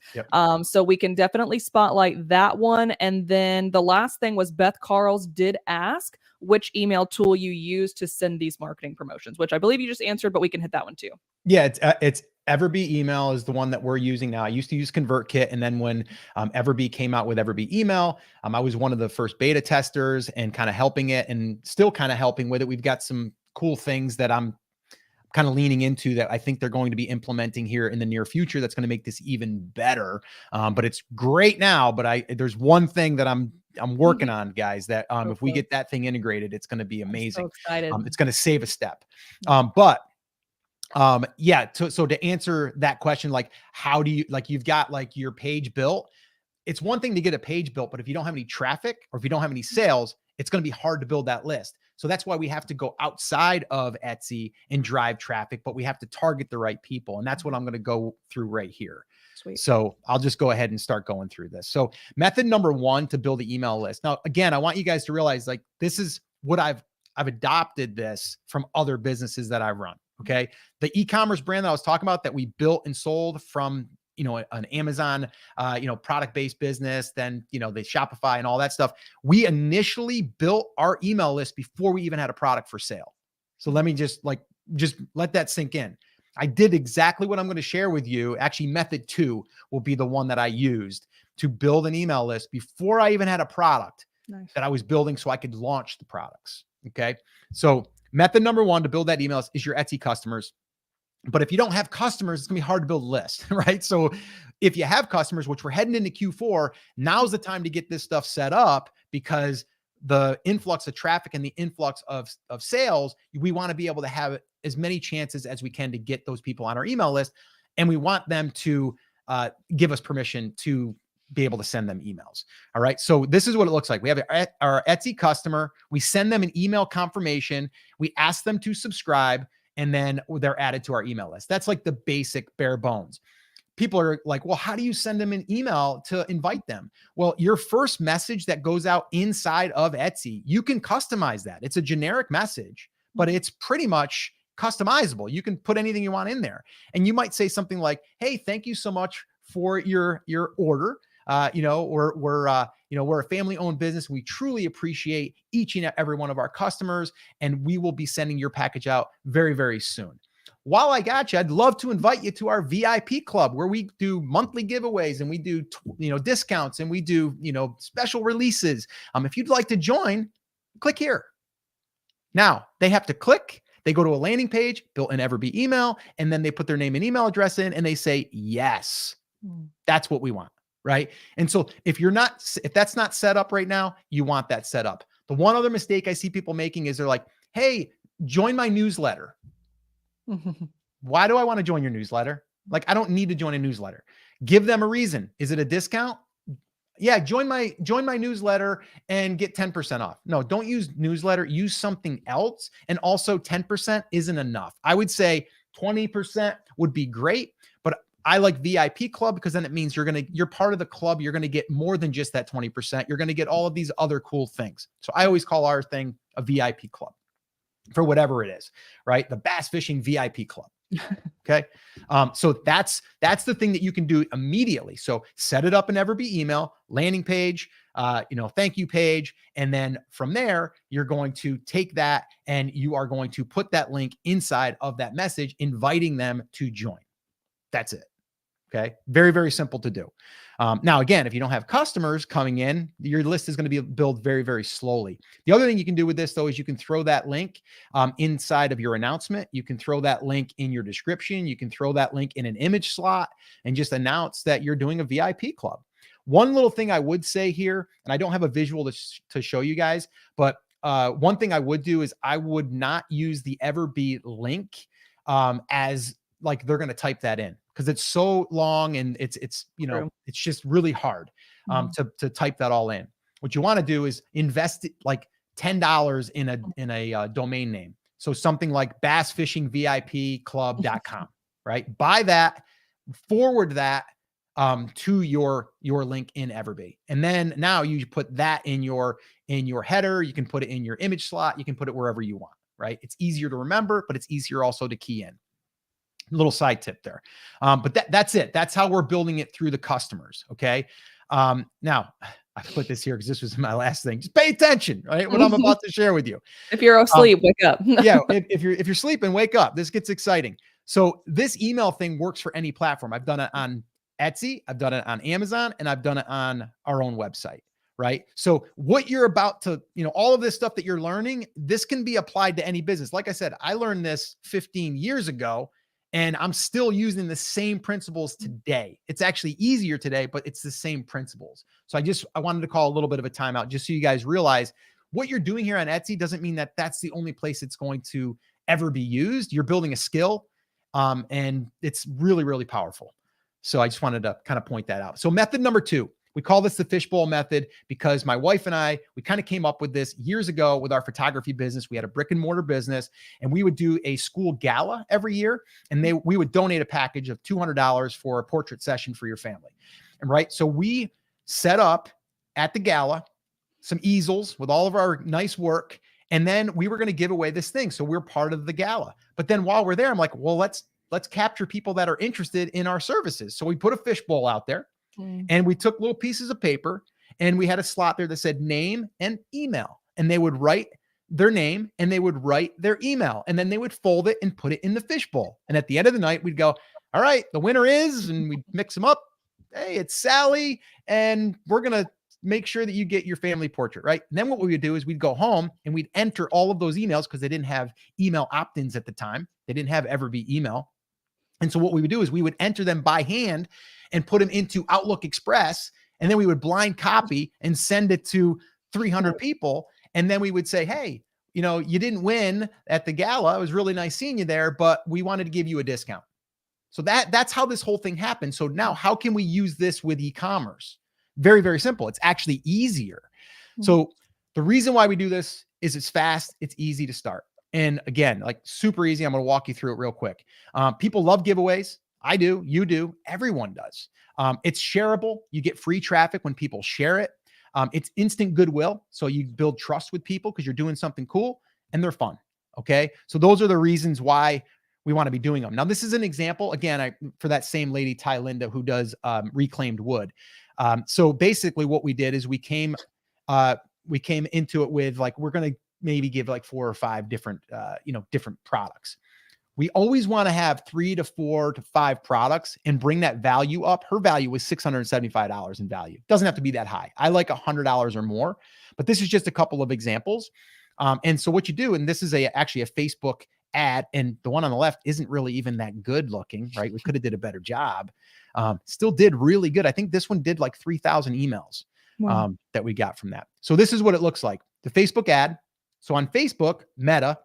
So we can definitely spotlight that one. And then the last thing was Beth Carls did ask which email tool you use to send these marketing promotions, which I believe you just answered, but we can hit that one too. Yeah, it's EverBee email is the one that we're using now. I used to use ConvertKit, and then when EverBee came out with EverBee email, I was one of the first beta testers and kind of helping it, and still kind of helping with it. We've got some cool things that I'm kind of leaning into that I think they're going to be implementing here in the near future that's going to make this even better. But it's great now, but there's one thing that I'm working on, guys, that if we get that thing integrated, it's going to be amazing. I'm so excited. It's going to save a step. So to answer that question, like, how do you, like, you've got like your page built. It's one thing to get a page built, but if you don't have any traffic or if you don't have any sales, it's going to be hard to build that list. So that's why we have to go outside of Etsy and drive traffic, but we have to target the right people. And that's what I'm going to go through right here. Sweet. So I'll just go ahead and start going through this. So method number 1 to build the email list. Now, again, I want you guys to realize, like, this is what I've adopted this from other businesses that I run. Okay. The e-commerce brand that I was talking about that we built and sold from, an Amazon, product-based business, then, the Shopify and all that stuff. We initially built our email list before we even had a product for sale. So let me just let that sink in. I did exactly what I'm going to share with you. Actually, method 2 will be the one that I used to build an email list before I even had a product that I was building so I could launch the products. Okay. So method number 1 to build that email list is your Etsy customers. But if you don't have customers, it's gonna be hard to build a list, right? So if you have customers, which we're heading into Q4, now's the time to get this stuff set up, because the influx of traffic and the influx of sales, we want to be able to have as many chances as we can to get those people on our email list. And we want them to give us permission to be able to send them emails. All right. So this is what it looks like. We have our Etsy customer. We send them an email confirmation. We ask them to subscribe, and then they're added to our email list. That's like the basic bare bones. People are like, well, how do you send them an email to invite them? Well, your first message that goes out inside of Etsy, you can customize that. It's a generic message, but it's pretty much customizable. You can put anything you want in there. And you might say something like, hey, thank you so much for your order. We're a family-owned business. We truly appreciate each and every one of our customers, and we will be sending your package out very, very soon. While I got you, I'd love to invite you to our VIP club where we do monthly giveaways and we do, discounts and we do, special releases. If you'd like to join, click here. Now they have to click. They go to a landing page, built an EverBee email, and then they put their name and email address in and they say, yes, that's what we want. Right. And so if that's not set up right now, you want that set up. The one other mistake I see people making is they're like, hey, join my newsletter. Why do I want to join your newsletter? Like, I don't need to join a newsletter. Give them a reason. Is it a discount? Yeah, join my newsletter and get 10% off. No, don't use newsletter. Use something else. And also 10% isn't enough. I would say 20% would be great, but I like VIP club because then it means you're part of the club. You're going to get more than just that 20%. You're going to get all of these other cool things. So I always call our thing a VIP club for whatever it is, right? The bass fishing VIP club. Okay. So that's the thing that you can do immediately. So set it up in EverBee email, landing page, thank you page. And then from there, you're going to take that and you are going to put that link inside of that message, inviting them to join. That's it. Okay. Very, very simple to do. Now, again, if you don't have customers coming in, your list is going to be built very, very slowly. The other thing you can do with this, though, is you can throw that link inside of your announcement. You can throw that link in your description. You can throw that link in an image slot and just announce that you're doing a VIP club. One little thing I would say here, and I don't have a visual to show you guys, but one thing I would do is I would not use the EverBee link as like they're going to type that in, because it's so long and it's just really hard to type that all in. What you want to do is invest like $10 in a domain name. So something like bassfishingvipclub.com, right? Buy that, forward that to your link in EverBee. And then now you put that in your header. You can put it in your image slot. You can put it wherever you want, right? It's easier to remember, but it's easier also to key in. Little side tip there. But that's it. That's how we're building it through the customers. Okay. Now I put this here because this was my last thing. Just pay attention, right? What I'm about to share with you. If you're asleep, wake up. Yeah. If you're sleeping, wake up. This gets exciting. So this email thing works for any platform. I've done it on Etsy. I've done it on Amazon, and I've done it on our own website. Right. So what you're about to, all of this stuff that you're learning, this can be applied to any business. Like I said, I learned this 15 years ago. And I'm still using the same principles today. It's actually easier today, but it's the same principles. So I wanted to call a little bit of a timeout just so you guys realize what you're doing here on Etsy doesn't mean that that's the only place it's going to ever be used. You're building a skill, and it's really, really powerful. So I just wanted to kind of point that out. So method number 2. We call this the fishbowl method because my wife and I, we kind of came up with this years ago with our photography business. We had a brick and mortar business, and we would do a school gala every year. And we would donate a package of $200 for a portrait session for your family. And right. So we set up at the gala some easels with all of our nice work. And then we were going to give away this thing. So we're part of the gala. But then while we're there, I'm like, well, let's capture people that are interested in our services. So we put a fishbowl out there. And we took little pieces of paper and we had a slot there that said name and email, and they would write their name and they would write their email, and then they would fold it and put it in the fishbowl. And at the end of the night, we'd go, all right, the winner is, and we'd mix them up. Hey, it's Sally. And we're going to make sure that you get your family portrait, right? And then what we would do is we'd go home and we'd enter all of those emails because they didn't have email opt-ins at the time. They didn't have EverBee email. And so what we would do is we would enter them by hand and put them into Outlook Express. And then we would blind copy and send it to 300 people. And then we would say, hey, you didn't win at the gala. It was really nice seeing you there, but we wanted to give you a discount. So that's how this whole thing happened. So now how can we use this with e-commerce? Very, very simple. It's actually easier. So the reason why we do this is it's fast. It's easy to start. And again, like super easy. I'm going to walk you through it real quick. People love giveaways. I do. You do. Everyone does. It's shareable. You get free traffic when people share it. It's instant goodwill. So you build trust with people because you're doing something cool and they're fun. Okay. So those are the reasons why we want to be doing them. Now, this is an example, again, for that same lady, Ty Linda, who does reclaimed wood. So basically what we did is we came into it with like, we're going to maybe give like 4 or 5 different, different products. We always want to have 3 to 4 to 5 products and bring that value up. Her value was $675 in value. Doesn't have to be that high. I like $100 or more, but this is just a couple of examples. And so what you do, and this is actually a Facebook ad, and the one on the left isn't really even that good looking, right? We could have did a better job. Still did really good. I think this one did like 3,000 emails that we got from that. So this is what it looks like. The Facebook ad. So on Facebook, Meta,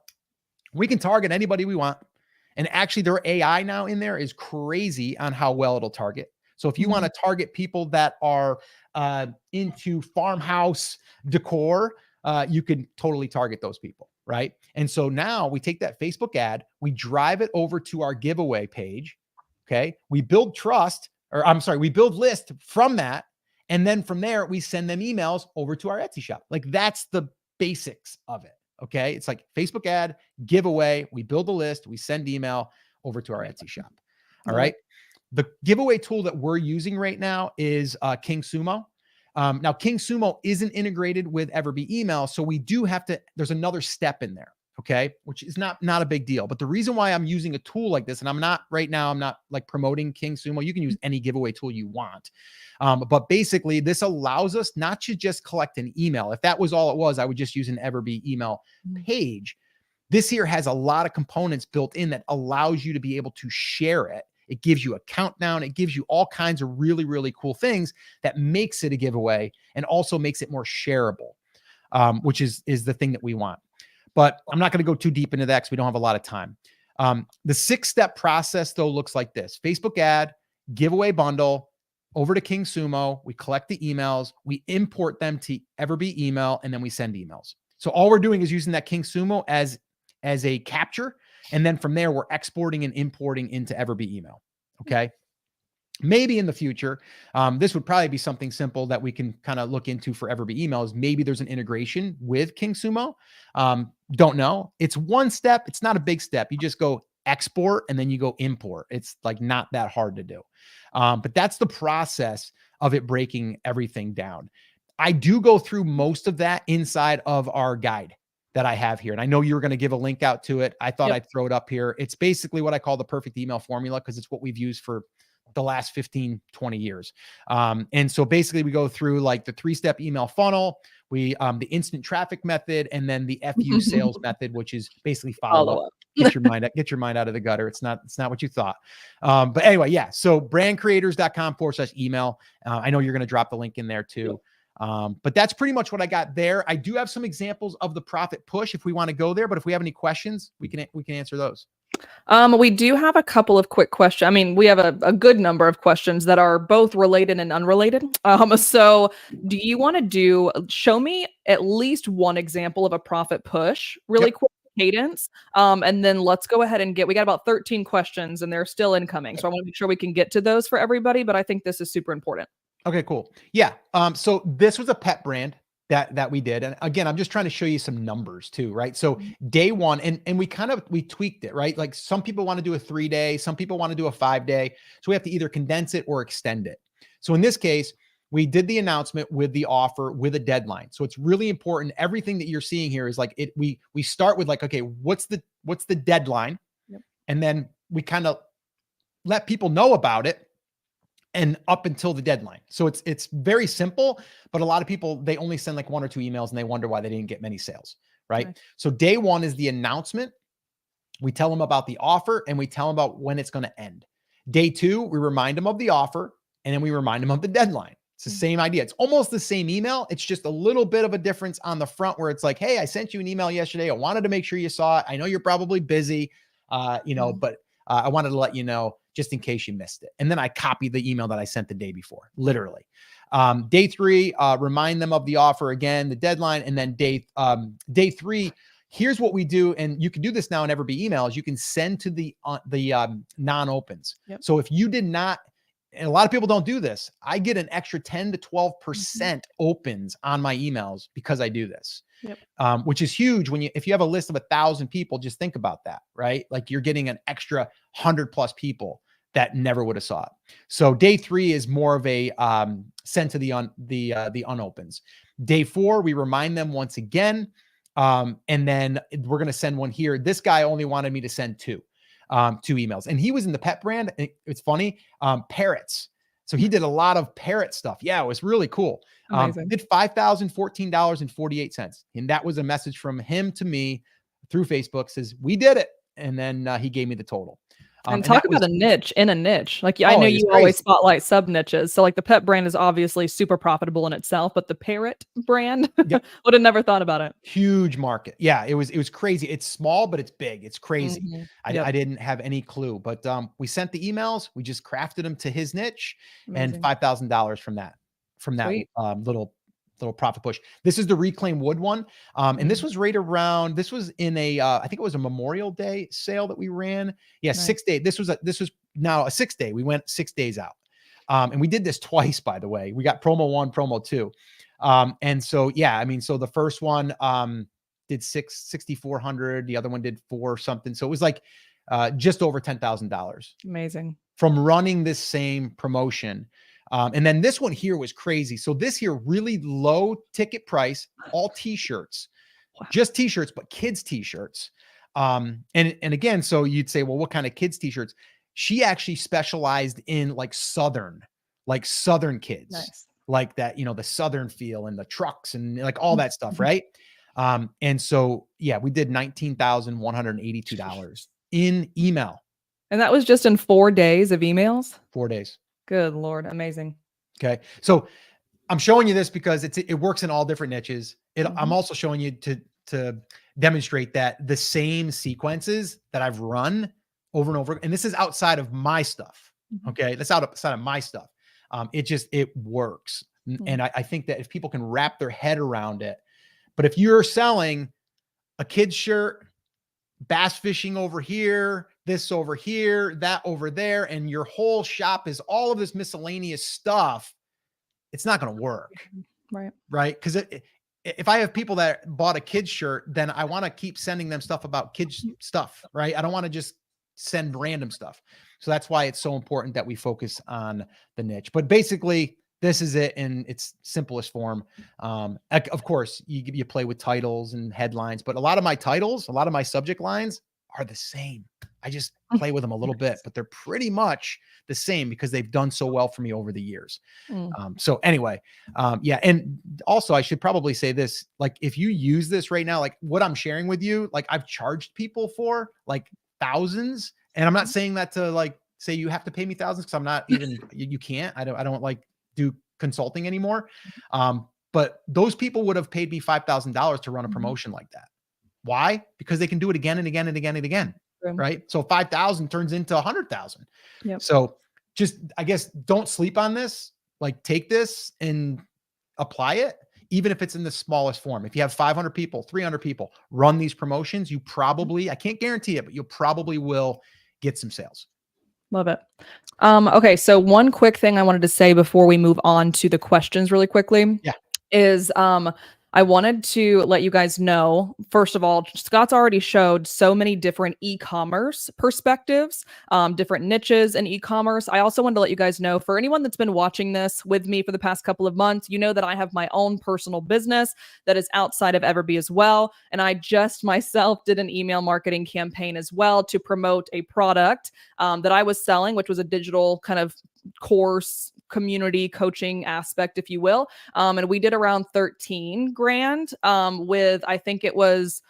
we can target anybody we want. And actually their AI now in there is crazy on how well it'll target. So if you want to target people that are into farmhouse decor, you can totally target those people, right? And so now we take that Facebook ad, we drive it over to our giveaway page. Okay. We build trust, or I'm sorry, we build list from that. And then from there, we send them emails over to our Etsy shop. Like that's the basics of it. Okay. It's like Facebook ad, giveaway. We build a list, we send email over to our Etsy shop. All right. The giveaway tool that we're using right now is King Sumo. Now King Sumo isn't integrated with EverBee email. So we do have to, there's another step in there. Okay. Which is not a big deal, but the reason why I'm using a tool like this, and I'm not like promoting King Sumo. You can use any giveaway tool you want. But basically this allows us not to just collect an email. If that was all it was, I would just use an EverBee email page. This here has a lot of components built in that allows you to be able to share it. It gives you a countdown. It gives you all kinds of really, really cool things that makes it a giveaway and also makes it more shareable, which is the thing that we want. But I'm not going to go too deep into that because we don't have a lot of time. The 6-step process, though, looks like this. Facebook ad, giveaway bundle, over to King Sumo. We collect the emails. We import them to EverBee email, and then we send emails. So all we're doing is using that King Sumo as a capture. And then from there, we're exporting and importing into EverBee email. Okay. Maybe in the future, this would probably be something simple that we can kind of look into for EverBee emails. Maybe there's an integration with King Sumo. Don't know. It's one step. It's not a big step. You just go export and then you go import. It's like not that hard to do. But that's the process of it breaking everything down. I do go through most of that inside of our guide that I have here. And I know you were going to give a link out to it. I thought I'd throw it up here. It's basically what I call the perfect email formula because it's what we've used for the last 15, 20 years. And so basically we go through like the 3-step email funnel, the instant traffic method, and then the FU sales method, which is basically follow up. Get your mind out of the gutter. It's not what you thought. But anyway, yeah. So brandcreators.com/email. I know you're going to drop the link in there too. But that's pretty much what I got there. I do have some examples of the profit push if we want to go there, but if we have any questions, we can answer those. We do have a couple of quick questions. I mean, we have a good number of questions that are both related and unrelated. So do you want to show me at least one example of a profit push, really quick cadence. And then let's go ahead and we got about 13 questions and they're still incoming. So I want to make sure we can get to those for everybody, but I think this is super important. Okay, cool. Yeah. So this was a pet brand that we did. And again, I'm just trying to show you some numbers too, right? So day one, and we tweaked it, right? Like some people want to do a 3-day, some people want to do a 5-day. So we have to either condense it or extend it. So in this case, we did the announcement with the offer with a deadline. So it's really important. Everything that you're seeing here is like we start with like, okay, what's the deadline? Yep. And then we kind of let people know about it and up until the deadline. So it's very simple, but a lot of people, they only send like 1 or 2 emails and they wonder why they didn't get many sales, right? Okay. So day one is the announcement. We tell them about the offer and we tell them about when it's going to end. Day 2, we remind them of the offer and then we remind them of the deadline. It's the same idea. It's almost the same email. It's just a little bit of a difference on the front where it's like, hey, I sent you an email yesterday. I wanted to make sure you saw it. I know you're probably busy, but I wanted to let you know just in case you missed it. And then I copy the email that I sent the day before, literally. Day 3, remind them of the offer again, the deadline. And then day 3, here's what we do. And you can do this now in EverBee emails. You can send to the non-opens. Yep. So if you did not, and a lot of people don't do this, I get an extra 10 to 12% opens on my emails because I do this. Yep. Which is huge if you have a list of 1,000 people, just think about that, right? Like you're getting an extra 100+ people that never would have saw it. So day 3 is more of a send to the unopens. Day 4, we remind them once again. And then we're going to send one here. This guy only wanted me to send 2 emails, and he was in the pet brand. It's funny. Parrots. So he did a lot of parrot stuff. Yeah, it was really cool. Did $5,014.48. And that was a message from him to me through Facebook, says, we did it. And then he gave me the total. And talk about a niche in a niche. Like, I Oh, know it was you always crazy. spotlight sub niches. So like the pet brand is obviously super profitable in itself, but the parrot brand, Yep. would have never thought about it. Huge market. Yeah, it was crazy. It's small, but it's big. It's crazy. Mhm. I Yep. didn't have any clue, but we sent the emails. We just crafted them to his niche, and Amazing. $5,000 from that Sweet. little profit push. This is the Reclaim Wood one. And this Mhm. was right around, this was in a, I think it was a Memorial Day sale that we ran. Yeah. Nice. 6 day. This was now a 6 day. We went 6 days out. And we did this twice, by the way. We got promo 1, promo 2. And so, yeah, I mean, so the first one, did 6,400. The other one did 4 something. So it was like, just over $10,000 Amazing. from running this same promotion. And then this one here was crazy. So this here, really low ticket price, all t-shirts, Wow. just t-shirts, but kids t-shirts. And again, so you'd say, well, what kind of kids t-shirts? She actually specialized in like Southern kids, Nice. like that, the Southern feel and the trucks and like all that stuff. Right. And so, yeah, we did $19,182 in email. And that was just in 4 days of emails? 4 days. Good Lord. Amazing. Okay. So I'm showing you this because it works in all different niches. I'm also showing you to demonstrate that the same sequences that I've run over and over, and this is outside of my stuff. Okay. That's outside of my stuff. It works. And I think that if people can wrap their head around it, but if you're selling a kid's shirt, bass fishing over here, this over here, that over there, and your whole shop is all of this miscellaneous stuff, it's not going to work. Right. Right. Because if I have people that bought a kid's shirt, then I want to keep sending them stuff about kids stuff. Right. I don't want to just send random stuff. So that's why it's so important that we focus on the niche. But basically, this is it in its simplest form. Of course, you play with titles and headlines, but a lot of my subject lines are the same. I just play with them a little bit, but they're pretty much the same because they've done so well for me over the years. So anyway, yeah. And also I should probably say this, like, if you use this right now, like what I'm sharing with you, like I've charged people for like thousands, and I'm not saying that to like say you have to pay me thousands, because I'm not even, you can't, I don't like do consulting anymore. But those people would have paid me $5,000 to run a promotion like that. Why? Because they can do it again and again and again and again. Right. So 5,000 turns into 100,000. Yep. So just, I guess, don't sleep on this. Like, take this and apply it, even if it's in the smallest form. If you have 500 people, 300 people, run these promotions, you probably, I can't guarantee it, but you probably will get some sales. Love it. Okay. So one quick thing I wanted to say before we move on to the questions really quickly is, I wanted to let you guys know, first of all, Scott's already showed so many different e-commerce perspectives, different niches in e-commerce. I also wanted to let you guys know, for anyone that's been watching this with me for the past couple of months, you know that I have my own personal business that is outside of EverBee as well. And I just myself did an email marketing campaign as well to promote a product that I was selling, which was a digital kind of course community coaching aspect, if you will. And we did around 13 grand with, I think it was,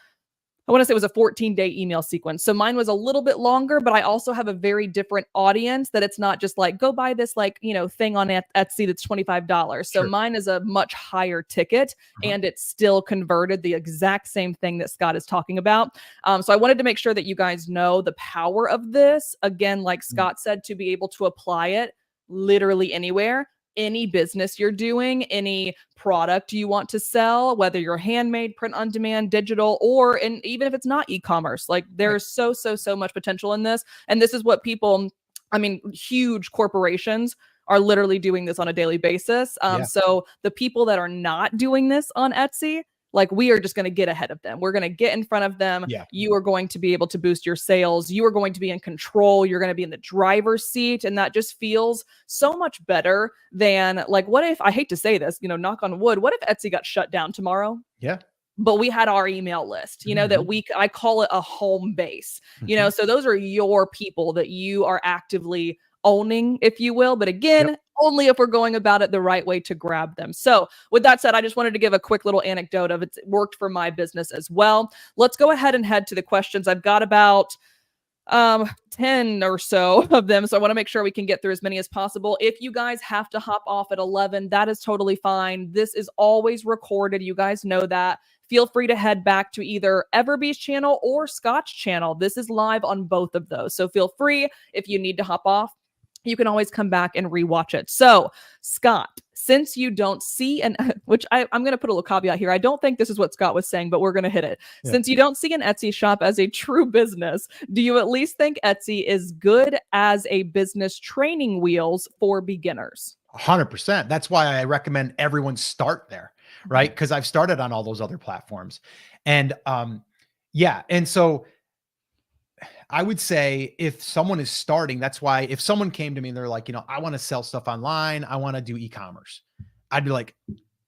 I want to say it was a 14-day email sequence. So mine was a little bit longer, but I also have a very different audience, that it's not just like, go buy this, like, thing on Etsy that's $25. So mine is a much higher ticket, and it's still converted the exact same thing that Scott is talking about. So I wanted to make sure that you guys know the power of this. Again, like Scott said, to be able to apply it literally anywhere. Any business you're doing, any product you want to sell, whether you're handmade, print on demand, digital, or even if it's not e-commerce, like there's so much potential in this. And this is what people, I mean, huge corporations are literally doing this on a daily basis. So the people that are not doing this on Etsy, like we are just going to get ahead of them. We're going to get in front of them. Yeah. You are going to be able to boost your sales. You are going to be in control. You're going to be in the driver's seat. And that just feels so much better than like, what if, I hate to say this, knock on wood, what if Etsy got shut down tomorrow? Yeah. But we had our email list, that I call it a home base, so those are your people that you are actively owning, if you will. But again, only if we're going about it the right way to grab them. So with that said, I just wanted to give a quick little anecdote of it worked for my business as well. Let's go ahead and head to the questions. I've got about 10 or so of them, so I want to make sure we can get through as many as possible. If you guys have to hop off at 11, that is totally fine. This is always recorded. You guys know that. Feel free to head back to either EverBee's channel or Scott's channel. This is live on both of those. So feel free, if you need to hop off, you can always come back and rewatch it. So Scott, since you don't see which I'm going to put a little caveat here. I don't think this is what Scott was saying, but we're going to hit it. Yeah. Since you don't see an Etsy shop as a true business, do you at least think Etsy is good as a business training wheels for beginners? 100%. That's why I recommend everyone start there, right? Because I've started on all those other platforms. And yeah. And so I would say if someone is starting, that's why if someone came to me and they're like, I want to sell stuff online, I want to do e-commerce, I'd be like,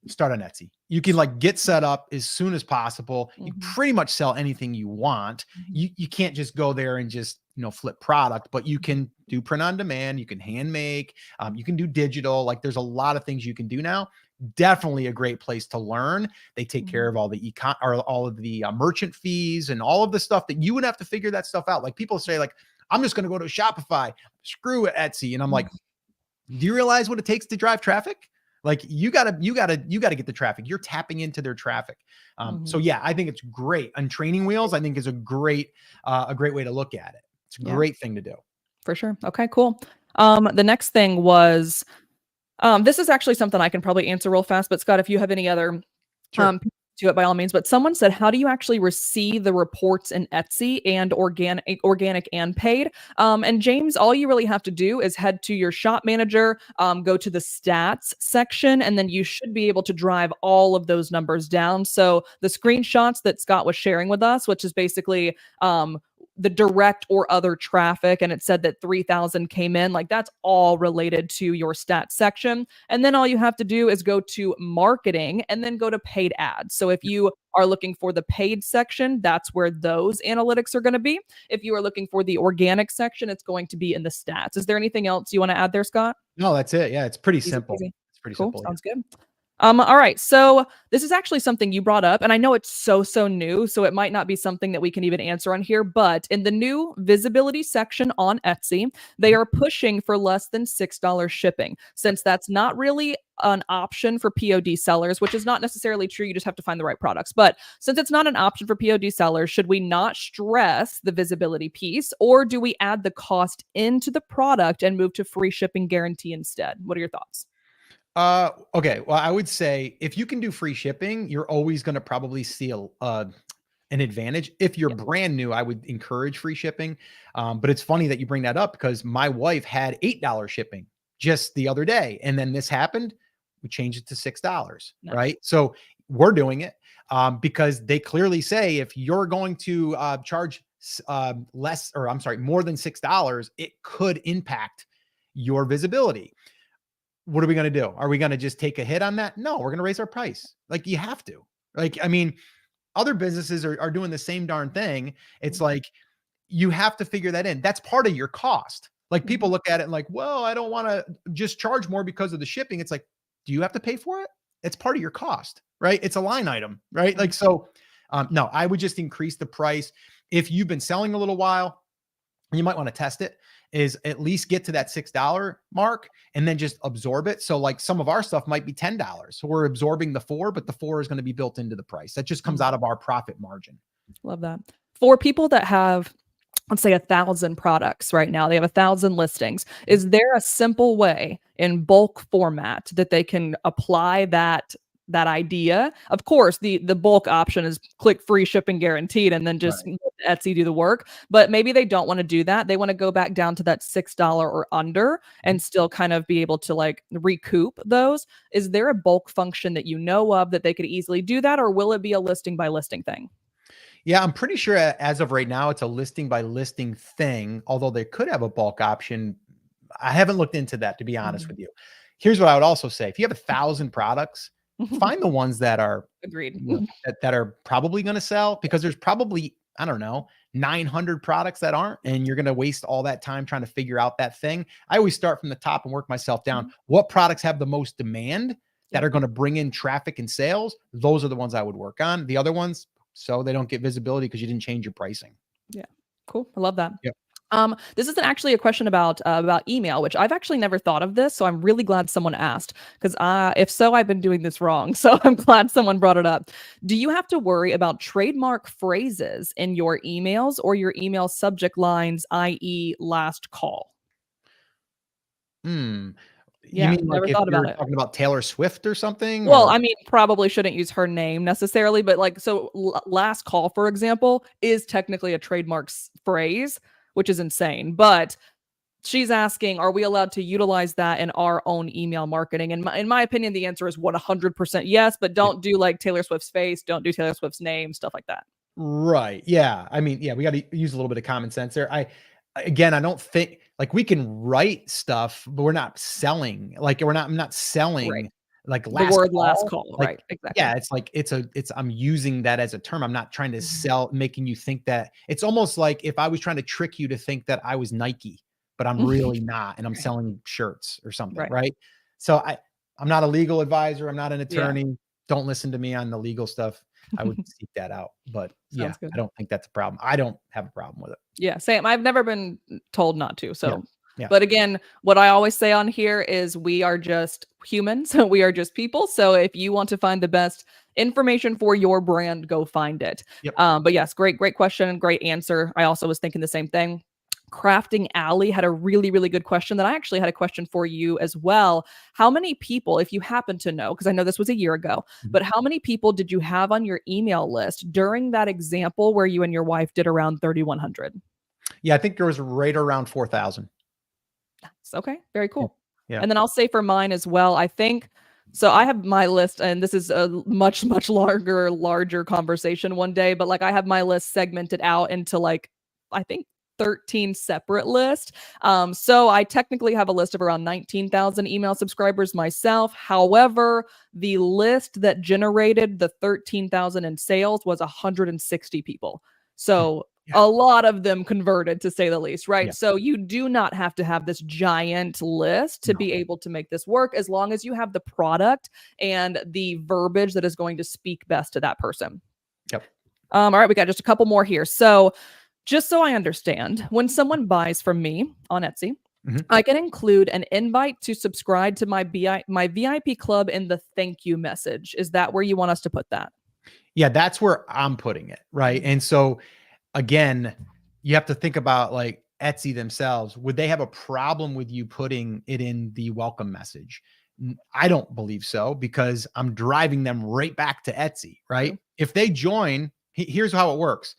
start on Etsy. You can like get set up as soon as possible. You pretty much sell anything you want. You can't just go there and just, flip product, but you can do print on demand. You can hand make, you can do digital. Like there's a lot of things you can do now. Definitely a great place to learn. They take care of all the all of the merchant fees and all of the stuff that you would have to figure that stuff out. Like people say like, I'm just going to go to Shopify, screw Etsy. And I'm like, do you realize what it takes to drive traffic? Like you gotta get the traffic. You're tapping into their traffic. So yeah, I think it's great. On training wheels, I think is a great way to look at it. It's a great thing to do. For sure. Okay, cool. The next thing was, this is actually something I can probably answer real fast, but Scott, if you have any other to it by all means, but someone said, how do you actually receive the reports in Etsy and organic and paid? And James, all you really have to do is head to your shop manager, go to the stats section, and then you should be able to drive all of those numbers down. So the screenshots that Scott was sharing with us, which is basically, the direct or other traffic, and it said that 3,000 came in, like that's all related to your stats section. And then all you have to do is go to marketing and then go to paid ads. So if you are looking for the paid section, that's where those analytics are going to be. If you are looking for the organic section, it's going to be in the stats. Is there anything else you want to add there, Scott? No, that's it. Yeah, it's pretty simple. Easy. It's pretty cool. simple. Sounds good. All right. So this is actually something you brought up, and I know it's so new, so it might not be something that we can even answer on here, but in the new visibility section on Etsy, they are pushing for less than $6 shipping. Since that's not really an option for POD sellers, which is not necessarily true, you just have to find the right products. But since it's not an option for POD sellers, should we not stress the visibility piece, or do we add the cost into the product and move to free shipping guarantee instead? What are your thoughts? Okay. Well, I would say if you can do free shipping, you're always going to probably see an advantage. If you're brand new, I would encourage free shipping. But it's funny that you bring that up because my wife had $8 shipping just the other day. And then this happened. We changed it to $6, right? So we're doing it because they clearly say if you're going to charge more than $6, it could impact your visibility. What are we going to do? Are we going to just take a hit on that? No, we're going to raise our price. Like you have to. Like, I mean, other businesses are doing the same darn thing. It's like, you have to figure that in. That's part of your cost. Like people look at it and like, well, I don't want to just charge more because of the shipping. It's like, do you have to pay for it? It's part of your cost, right? It's a line item, right? Like, so no, I would just increase the price. If you've been selling a little while, you might want to test it, is at least get to that $6 mark and then just absorb it. So like some of our stuff might be $10. So we're absorbing the 4, but the 4 is going to be built into the price. That just comes out of our profit margin. Love that. For people that have, let's say 1,000 products right now, they have 1,000 listings. Is there a simple way in bulk format that they can apply that that idea. Of course, the bulk option is click free shipping guaranteed and then just Right. let Etsy do the work. But maybe they don't want to do that. They want to go back down to that $6 or under Mhm. and still kind of be able to like recoup those. Is there a bulk function that you know of that they could easily do that, or will it be a listing by listing thing? Yeah, I'm pretty sure as of right now, it's a listing by listing thing, although they could have a bulk option. I haven't looked into that, to be honest Mhm. with you. Here's what I would also say. If you have 1,000 products, find the ones that are, Agreed. that are probably going to sell, because there's probably, I don't know, 900 products that aren't, and you're going to waste all that time trying to figure out that thing. I always start from the top and work myself down. Mhm. What products have the most demand that Yep. are going to bring in traffic and sales? Those are the ones I would work on. The other ones, so they don't get visibility because you didn't change your pricing. Yeah. Cool. I love that. Yep. This isn't actually a question about email, which I've actually never thought of this, so I'm really glad someone asked because if so, I've been doing this wrong. So I'm glad someone brought it up. Do you have to worry about trademark phrases in your emails or your email subject lines, i.e., last call? Hmm. You Yeah, mean like never if thought you're about it. talking about Taylor Swift or something, Well, or I mean, probably shouldn't use her name necessarily, but like, so last call, for example, is technically a trademark phrase, which is insane. But she's asking, are we allowed to utilize that in our own email marketing? And in my opinion, the answer is 100% yes, but yeah. don't do like Taylor Swift's face, don't do Taylor Swift's name, stuff like that. Right. Yeah. I mean, yeah, we got to use a little bit of common sense there. Again, I don't think like we can write stuff, but we're not selling. Like I'm not Right. selling like The last word last call. call. Like, Right. Exactly. yeah, it's like I'm using that as a term. I'm not trying to Mhm. sell, making you think that it's almost like if I was trying to trick you to think that I was Nike, but I'm really not, and I'm Right. selling shirts or something, Right. right? So I'm not a legal advisor. I'm not an Yeah. attorney. Don't listen to me on the legal stuff. I would seek that out. But yeah, Sounds good. I don't think that's a problem. I don't have a problem with it. Yeah, same. I've never been told not to. Yeah. So, Yeah. but again, what I always say on here is we are just humans. We are just people. So if you want to find the best information for your brand, go find it. Yep. But yes, great question, great answer. I also was thinking the same thing. Crafting Alley had a really good question that I actually had a question for you as well. How many people, if you happen to know, because I know this was a year ago, Mhm. but how many people did you have on your email list during that example where you and your wife did around 3,100? Yeah, I think there was right around 4,000. Okay, very Yeah. cool. Yeah. And then I'll say for mine as well, I think so I have my list, and this is a much larger conversation one day, but like I have my list segmented out into like I think 13 separate lists. So I technically have a list of around 19,000 email subscribers myself. However, the list that generated the 13,000 in sales was 160 people. Mm. So Yeah. a lot of them converted, to say the least, right? Yeah. So you do not have to have this giant list to No. be able to make this work as long as you have the product and the verbiage that is going to speak best to that person. Yep. All right, we got just a couple more here. So just so I understand, when someone buys from me on Etsy, Mhm. I can include an invite to subscribe to my VIP club in the thank you message. Is that where you want us to put that? Yeah, that's where I'm putting it, right? Mhm. And so again, you have to think about like Etsy themselves. Would they have a problem with you putting it in the welcome message? I don't believe so, because I'm driving them right back to Etsy, right? True. If they join, here's how it works.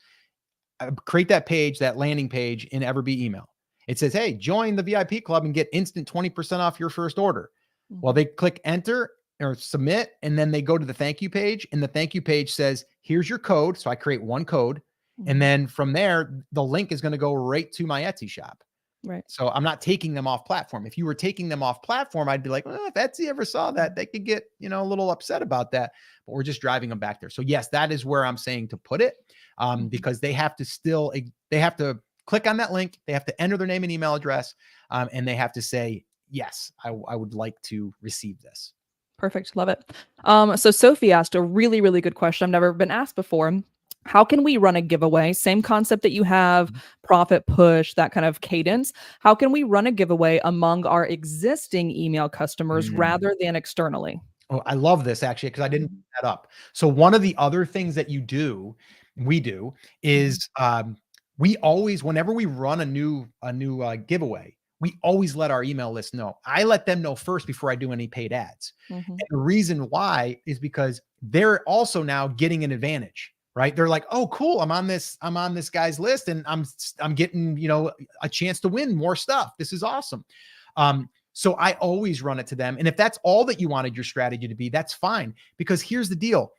Create that page, that landing page in EverBee email. It says, hey, join the VIP club and get instant 20% off your first order. Well, Mhm. they click enter or submit, and then they go to the thank you page, and the thank you page says, here's your code. So I create one code. And Mhm. then from there, the link is going to go right to my Etsy shop. Right. So I'm not taking them off platform. If you were taking them off platform, I'd be like, well, if Etsy ever saw that, they could get, a little upset about that. But we're just driving them back there. So yes, that is where I'm saying to put it, Mhm. because they have to they have to click on that link. They have to enter their name and email address, and they have to say, yes, I would like to receive this. Perfect. Love it. So Sophie asked a really good question I've never been asked before. How can we run a giveaway? Same concept that you have, profit push, that kind of cadence. How can we run a giveaway among our existing email customers Mm. rather than externally? Oh, I love this actually, because I didn't Mhm. put that up. So one of the other things that we do Mhm. is we always, whenever we run a new giveaway, we always let our email list know. I let them know first before I do any paid ads. Mm-hmm. And the reason why is because they're also now getting an advantage, right? They're like, oh, cool. I'm on this guy's list and I'm getting, a chance to win more stuff. This is awesome. So I always run it to them. And if that's all that you wanted your strategy to be, that's fine. Because here's the deal.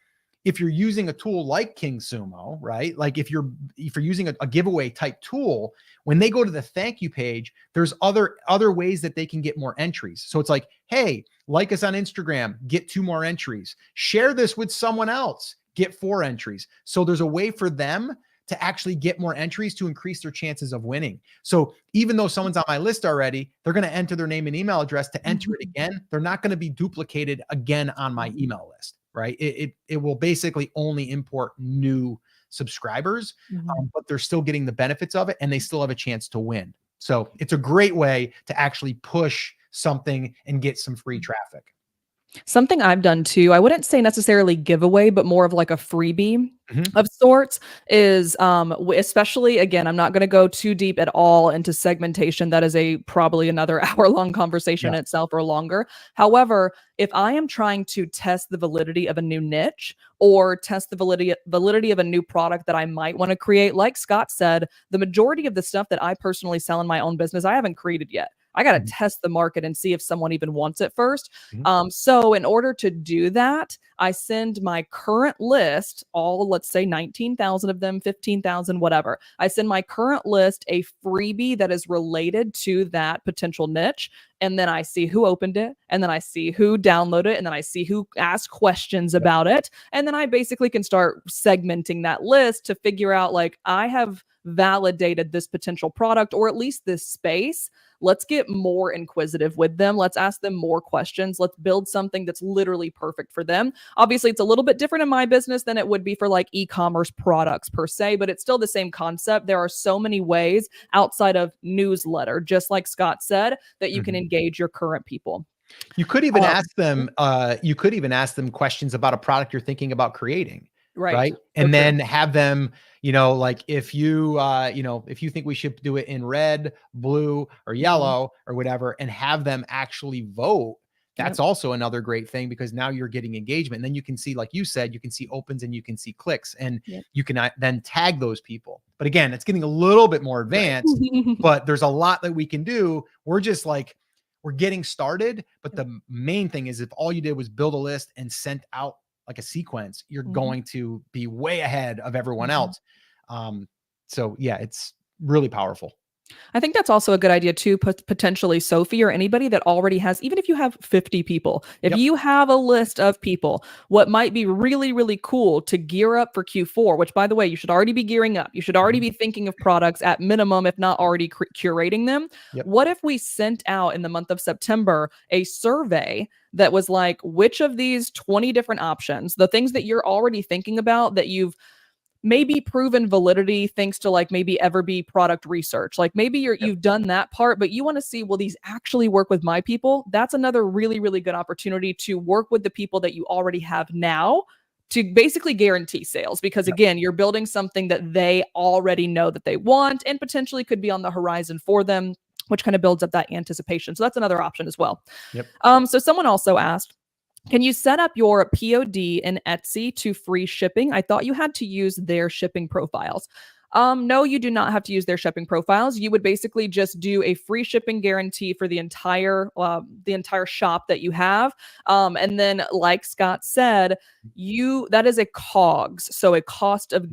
If you're using a tool like King Sumo, right? Like if you're using a giveaway type tool, when they go to the thank you page, there's other ways that they can get more entries. So it's like, hey, like us on Instagram, get 2 more entries. Share this with someone else, get 4 entries. So there's a way for them to actually get more entries to increase their chances of winning. So even though someone's on my list already, they're going to enter their name and email address to enter it again. They're not going to be duplicated again on my email list, right? It will basically only import new subscribers, but they're still getting the benefits of it and they still have a chance to win. So it's a great way to actually push something and get some free traffic. Something I've done too, I wouldn't say necessarily giveaway, but more of like a freebie of sorts is, especially again, I'm not going to go too deep at all into segmentation. That is probably another hour-long conversation itself or longer. However, if I am trying to test the validity of a new niche or test the validity of a new product that I might want to create, like Scott said, the majority of the stuff that I personally sell in my own business, I haven't created yet. I got to test the market and see if someone even wants it first. So in order to do that, I send my current list, all, let's say 19,000 of them, 15,000, whatever. I send my current list a freebie that is related to that potential niche. And then I see who opened it. And then I see who downloaded it. And then I see who asked questions about it. And then I basically can start segmenting that list to figure out, like, I have validated this potential product or at least this space. Let's get more inquisitive with them. Let's ask them more questions. Let's build something that's literally perfect for them. Obviously, it's a little bit different in my business than it would be for like e-commerce products per se, but it's still the same concept. There are so many ways outside of newsletter, just like Scott said, that you can engage your current people. You could even ask them, questions about a product you're thinking about creating. Right. And then have them, like if you think we should do it in red, blue, or yellow or whatever, and have them actually vote. That's also another great thing because now you're getting engagement. And then you can see, like you said, you can see opens and you can see clicks and you can then tag those people. But again, it's getting a little bit more advanced, but there's a lot that we can do. We're just like, we're getting started. But the main thing is if all you did was build a list and sent out like a sequence, you're going to be way ahead of everyone else. So yeah, it's really powerful. I think that's also a good idea too, potentially Sophie or anybody that already has, even if you have 50 people, if you have a list of people, what might be really, really cool to gear up for Q4, which by the way, you should already be gearing up. You should already be thinking of products at minimum, if not already curating them. What if we sent out in the month of September a survey that was like, which of these 20 different options, the things that you're already thinking about that you've maybe proven validity thanks to like maybe EverBee product research. Like maybe you've done that part, but you want to see, will these actually work with my people? That's another really, really good opportunity to work with the people that you already have now to basically guarantee sales. Because again, you're building something that they already know that they want and potentially could be on the horizon for them, which kind of builds up that anticipation. So that's another option as well. So someone also asked, can you set up your POD in Etsy to free shipping? I thought you had to use their shipping profiles. No, you do not have to use their shipping profiles. You would basically just do a free shipping guarantee for the entire shop that you have. And then, like Scott said, that is a COGS, so a cost of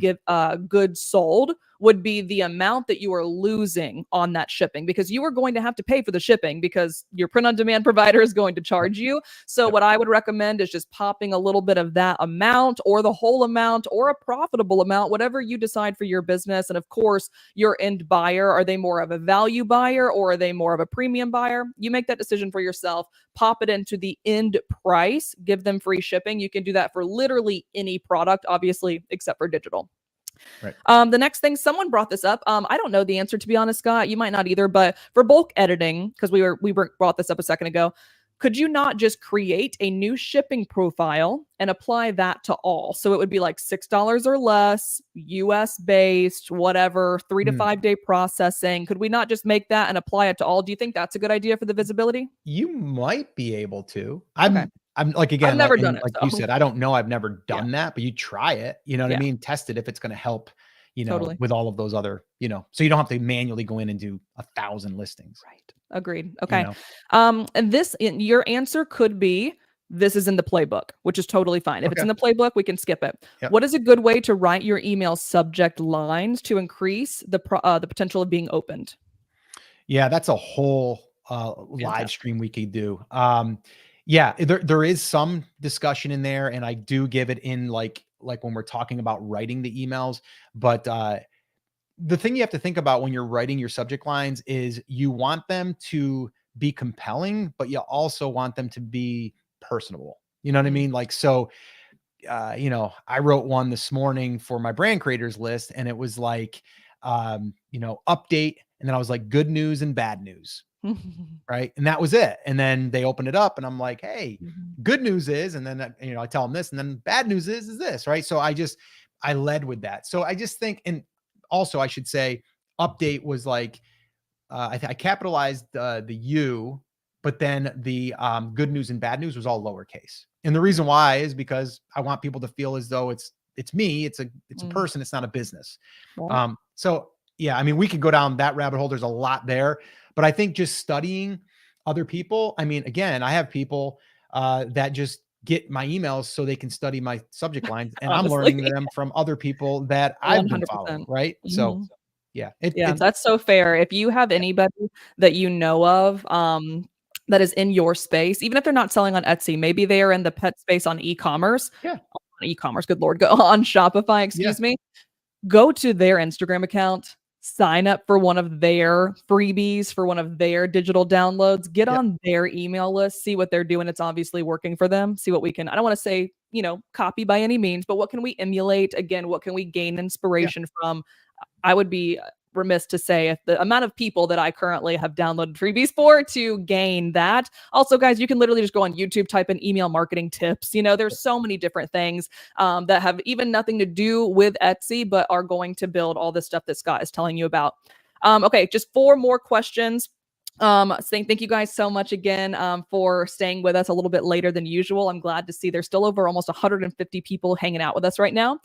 goods sold would be the amount that you are losing on that shipping, because you are going to have to pay for the shipping because your print-on-demand provider is going to charge you. So what I would recommend is just popping a little bit of that amount or the whole amount or a profitable amount, whatever you decide for your business. And of course, your end buyer, are they more of a value buyer or are they more of a premium buyer? You make that decision for yourself. Pop it into the end price, give them free shipping. You can do that for literally any product, obviously, except for digital. The next thing, someone brought this up. I don't know the answer, to be honest, Scott. You might not either, but for bulk editing, because we brought this up a second ago, could you not just create a new shipping profile and apply that to all? So it would be like $6 or less, US based, whatever, 3 to 5 day processing. Could we not just make that and apply it to all? Do you think that's a good idea for the visibility? You might be able to. Okay. I'm like, I've again, like never done and it. like you So said, I don't know. I've never yeah, done that, but you try it. You know what I yeah, mean? Test it if it's going to help, totally. with all of those other, so you don't have to manually go in and do 1,000 listings, Right. Agreed. you Okay. know? And your answer could be this is in the playbook, which is totally fine. If it's Okay. in the playbook, we can skip it. Yep. What is a good way to write your email subject lines to increase the potential of being opened? Yeah, that's a whole live Fantastic. stream we could do. Yeah, there is some discussion in there, and I do give it in like when we're talking about writing the emails. But the thing you have to think about when you're writing your subject lines is you want them to be compelling, but you also want them to be personable. You know what I Mm, mean? Like so, I wrote one this morning for my brand creators list, and it was like, update, and then I was like, good news and bad news, mhm. right? And that was it. And then they opened it up, and I'm like, hey, Mhm. good news is, and then I tell them this, and then bad news is this, right? So I led with that. So I just think, and also I should say, update was like I capitalized the U, but then the good news and bad news was all lowercase. And the reason why is because I want people to feel as though it's me, it's a Mm, person, it's not a business. right. So yeah, I mean, we could go down that rabbit hole. There's a lot there, but I think just studying other people. I mean, again, I have people that just get my emails so they can study my subject lines, and I'm Honestly, learning them from other people that I've been following, 100%. right? So Mhm. yeah, Yeah, it's that's so fair. If you have yeah, anybody that you know of, that is in your space, even if they're not selling on Etsy, maybe they are in the pet space on yeah, e-commerce, good lord, go on Shopify, yeah. excuse me. Go to their Instagram account, sign up for one of their freebies for one of their digital downloads, get Yep. on their email list, see what they're doing. It's obviously working for them. See what we can, I don't want to say, copy by any means, but what can we emulate? Again, what can we gain Yeah. inspiration from? I would be remiss to say if the amount of people that I currently have downloaded freebies for to gain that. Also, guys, you can literally just go on YouTube, type in email marketing tips. There's so many different things that have even nothing to do with Etsy, but are going to build all this stuff that Scott is telling you about. Okay, just 4 more questions. Saying thank you guys so much again for staying with us a little bit later than usual. I'm glad to see there's still over almost 150 people hanging out with us right now.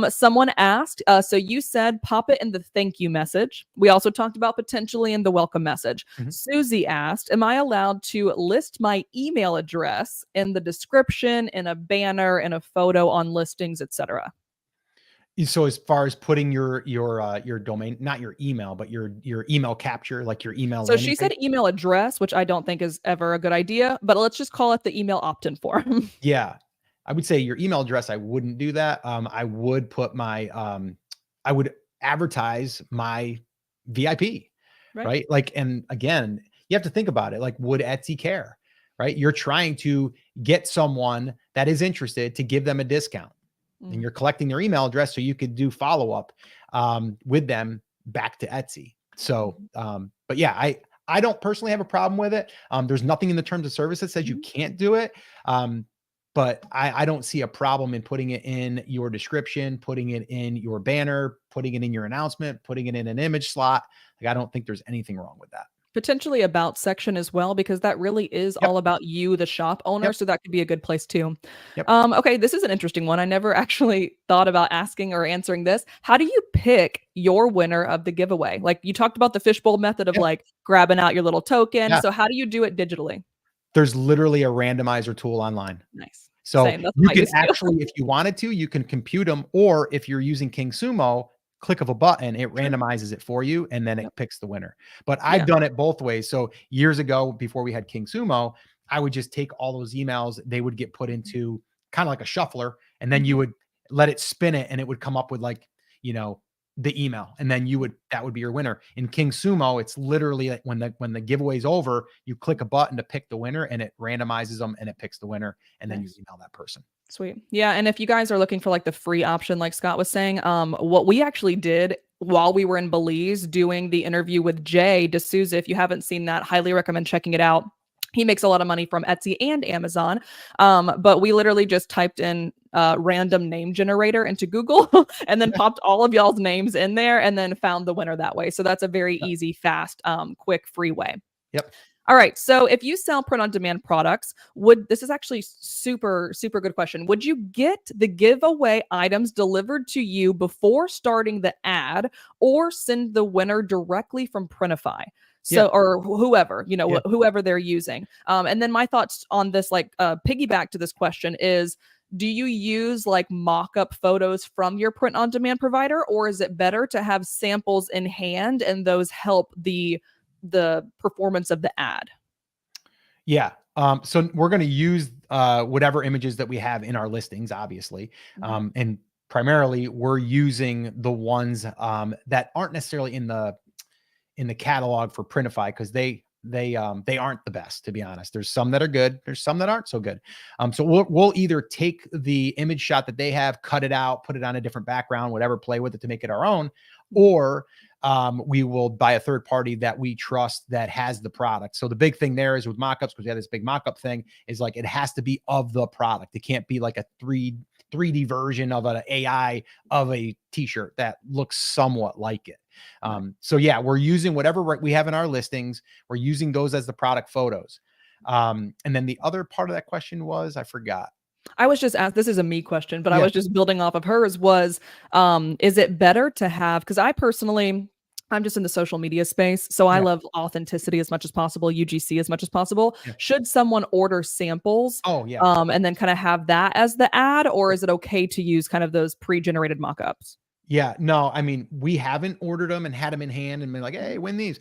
Someone asked, so you said pop it in the thank you message. We also talked about potentially in the welcome message. Mhm. Susie asked, am I allowed to list my email address in the description, in a banner, in a photo on listings, etc.? So as far as putting your domain, not your email, but your email capture, like your email So landing she page. said email address, which I don't think is ever a good idea, but let's just call it the email opt-in form. Yeah. I would say your email address, I wouldn't do that. I would put I would advertise my VIP, Right. right? Like, and again, you have to think about it. Like, would Etsy care? Right? You're trying to get someone that is interested to give them a discount, and Mm, you're collecting their email address so you could do follow up with them back to Etsy. So, mhm, but yeah, I don't personally have a problem with it. There's nothing in the terms of service that says you mhm. can't do it. Um, but I don't see a problem in putting it in your description, putting it in your banner, putting it in your announcement, putting it in an image slot. Like, I don't think there's anything wrong with that. Potentially about section as well, because that really is Yep. all about you, the shop owner. Yep. So that could be a good place too. Yep. Okay, this is an interesting one. I never actually thought about asking or answering this. How do you pick your winner of the giveaway? Like you talked about the fishbowl method of Yeah. like grabbing out your little token. Yeah. So how do you do it digitally? There's literally a randomizer tool online. Nice. So Same. That's you what I can use too. actually, if you wanted to, you can compute them, or if you're using King Sumo, click of a button, it Sure. randomizes it for you, and then it Yep. picks the winner. But I've Yeah. done it both ways. So years ago, before we had King Sumo, I would just take all those emails, they would get put into kind of like a shuffler, and then you Mhm. would let it spin it, and it would come up with like, you know, the email, and then that would be your winner. In King Sumo, it's literally like when the giveaway's over, you click a button to pick the winner, and it randomizes them, and it picks the winner, and then you Nice. email that person. Sweet. Yeah, and if you guys are looking for like the free option, like Scott was saying, what we actually did while we were in Belize doing the interview with Jay D'Souza, if you haven't seen that, highly recommend checking it out. He makes a lot of money from Etsy and Amazon. But we literally just typed in random name generator into Google and then Yeah. popped all of y'all's names in there and then found the winner that way. So that's a very easy, fast, quick, free way. Yep. All right. So if you sell print on demand products, would this is actually super, super good question. Would you get the giveaway items delivered to you before starting the ad or send the winner directly from Printify? So, Yeah. or whoever, Yeah. whoever they're using. And then my thoughts on this, like, piggyback to this question is, do you use like mock-up photos from your print on demand provider, or is it better to have samples in hand and those help the performance of the ad? Yeah. So we're going to use whatever images that we have in our listings, obviously. Mhm. And primarily we're using the ones that aren't necessarily in the catalog for Printify, because they aren't the best, to be honest. There's some that are good, there's some that aren't so good. So we'll either take the image shot that they have, cut it out, put it on a different background, whatever, play with it to make it our own, or we will buy a third party that we trust that has the product. So the big thing there is with mockups, because we have this big mockup thing, is like it has to be of the product. It can't be like a 3D version of an AI of a t-shirt that looks somewhat like it. So yeah, we're using whatever we have in our listings. We're using those as the product photos. And then the other part of that question was, I forgot. I was just asked, this is a me question, but I Yeah. was just building off of hers was, is it better to have, because I personally, I'm just in the social media space, so I Yeah. love authenticity as much as possible, UGC as much as possible. Yeah. Should someone order samples, Oh yeah. and then kind of have that as the ad, or is it okay to use kind of those pre-generated mock-ups? Yeah, no, I mean, we haven't ordered them and had them in hand and been like, "Hey, win these."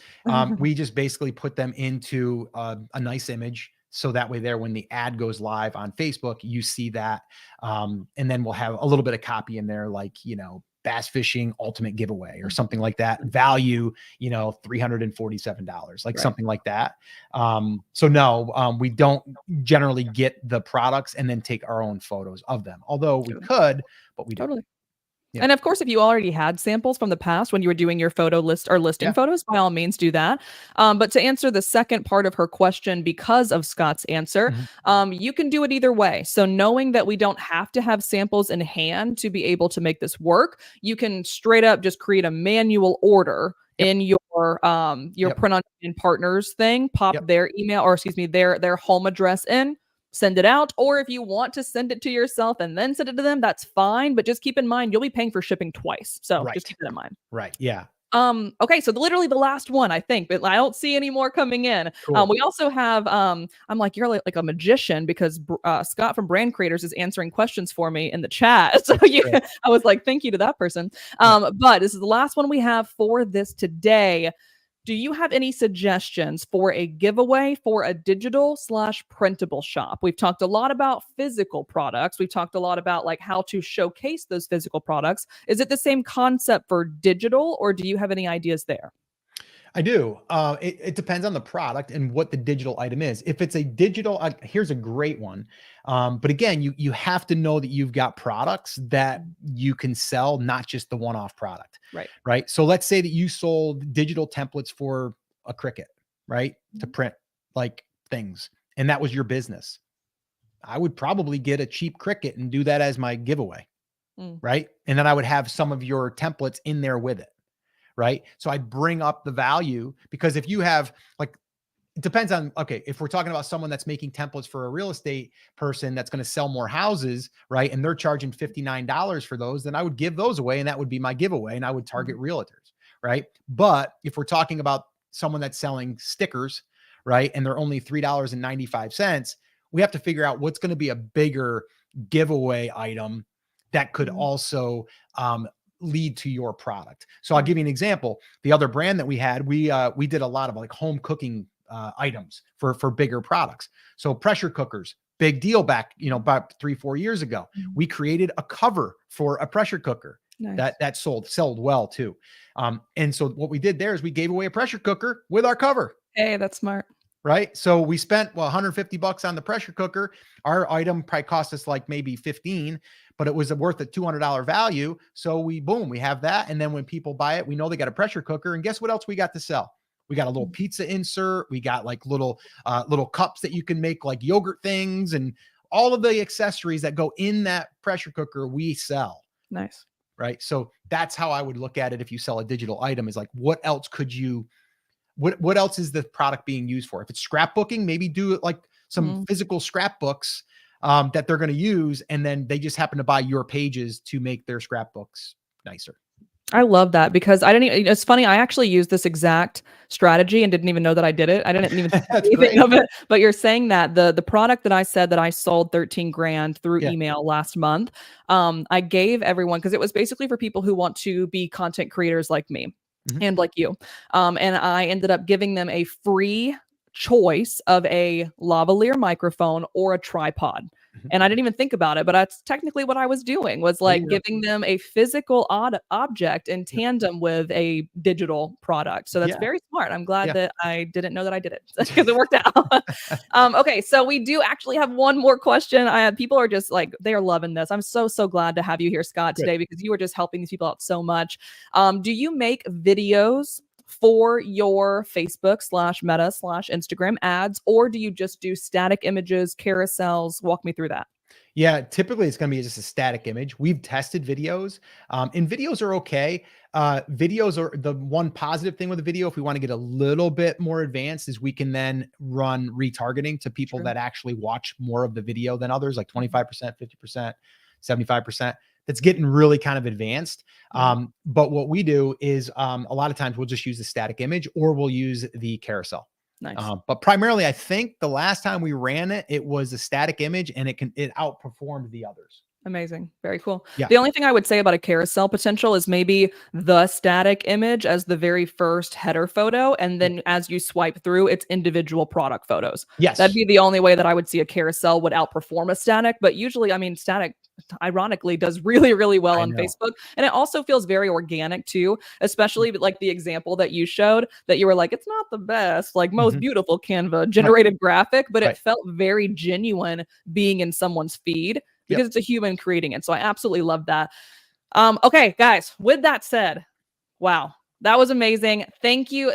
We just basically put them into a nice image, so that way there, when the ad goes live on Facebook, you see that. And then we'll have a little bit of copy in there, like, bass fishing ultimate giveaway or something like that. Value, $347, like Right. something like that. So no, we don't generally get the products and then take our own photos of them. Although we could, but we don't. Totally. Yeah. And of course, if you already had samples from the past when you were doing your photo list or listing Yeah. photos, by all means do that. But to answer the second part of her question, because of Scott's answer, Mhm. you can do it either way. So knowing that we don't have to have samples in hand to be able to make this work, you can straight up just create a manual order Yep. in your Yep. print on demand partners thing, pop Yep. their email, or excuse me, their home address in, send it out. Or if you want to send it to yourself and then send it to them, that's fine. But just keep in mind, you'll be paying for shipping twice. So just Right. keep that in mind. Right. Yeah. Okay, so literally the last one, I think, but I don't see any more coming in. Cool. We also have, I'm like, you're like a magician because Scott from Brand Creators is answering questions for me in the chat. So Great. I was like, thank you to that person. Yeah. But this is the last one we have for this today. Do you have any suggestions for a giveaway for a digital slash printable shop? We've talked a lot about physical products. We've talked a lot about like how to showcase those physical products. Is it the same concept for digital, or do you have any ideas there? I do. It depends on the product and what the digital item is. If it's a digital, here's a great one. But again, you have to know that you've got products that you can sell, not just the one-off product. Right. Right. So let's say that you sold digital templates for a Cricut, right? To print like things, and that was your business. I would probably get a cheap Cricut and do that as my giveaway. Mm. Right. And then I would have some of your templates in there with it. Right. So I'd bring up the value, because if you have like, it depends on, okay, if we're talking about someone that's making templates for a real estate person that's going to sell more houses, right, and they're charging $59 for those, then I would give those away and that would be my giveaway, and I would target realtors, right? But if we're talking about someone that's selling stickers, right, and they're only $3.95, we have to figure out what's going to be a bigger giveaway item that could also lead to your product. So I'll give you an example. The other brand that we had, we did a lot of like home cooking items for bigger products. So pressure cookers, big deal back, about 3-4 years ago. We created a cover for a pressure cooker. Nice. That sold well too. And so what we did there is we gave away a pressure cooker with our cover. Hey, that's smart. Right. So we spent, $150 on the pressure cooker. Our item probably cost us like maybe 15, but it was worth a $200 value. So we have that. And then when people buy it, we know they got a pressure cooker, and guess what else we got to sell? We got a little pizza insert. We got like little cups that you can make like yogurt things, and all of the accessories that go in that pressure cooker we sell. Nice. Right. So that's how I would look at it. If you sell a digital item, is like, what else could you, what else is the product being used for? If it's scrapbooking, maybe do it like some physical scrapbooks that they're going to use. And then they just happen to buy your pages to make their scrapbooks nicer. I love that because I didn't even, it's funny. I actually used this exact strategy and didn't even know that I did it. I didn't even think anything of it, but you're saying that the product that I said that I sold 13 grand through email last month, I gave everyone, cause it was basically for people who want to be content creators like me and like you. And I ended up giving them a free choice of a lavalier microphone or a tripod. And I didn't even think about it, but that's technically what I was doing, was like giving them a physical object in tandem with a digital product. So that's very smart. I'm glad that I didn't know that I did it because it worked out. Okay, so we do actually have one more question. People are just like, they are loving this. I'm so glad to have you here, Scott, today because you were just helping these people out so much. Do you make videos for your Facebook/Meta/Instagram ads, or do you just do static images, carousels? Walk me through that. Yeah, typically it's going to be just a static image. We've tested videos, and videos are okay. Videos are the one positive thing with a video. If we want to get a little bit more advanced, is we can then run retargeting to people that actually watch more of the video than others, like 25%, 50%, 75%. That's getting really kind of advanced. But what we do is a lot of times we'll just use the static image, or we'll use the carousel. Nice. But primarily, I think the last time we ran it, it was a static image, and it outperformed the others. Amazing. Very cool. Yeah. The only thing I would say about a carousel potential is maybe the static image as the very first header photo. And then as you swipe through, it's individual product photos. Yes. That'd be the only way that I would see a carousel would outperform a static. But usually, I mean, static ironically does really well on Facebook. And it also feels very organic too, especially like the example that you showed that you were like, it's not the best, like most beautiful Canva generated graphic, but it felt very genuine being in someone's feed because it's a human creating it. So I absolutely love that. Okay, guys, with that said, wow, that was amazing. Thank you,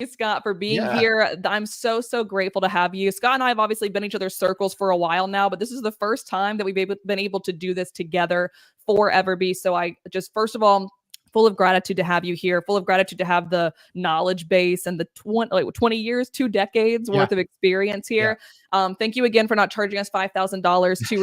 Scott, for being here. I'm so grateful to have you. Scott and I have obviously been in each other's circles for a while now, but this is the first time that we've been able to do this together for EverBee. So I just, first of all, full of gratitude to have you here, full of gratitude to have the knowledge base and the 20 years, 2 decades worth of experience here. Thank you again for not charging us $5,000 to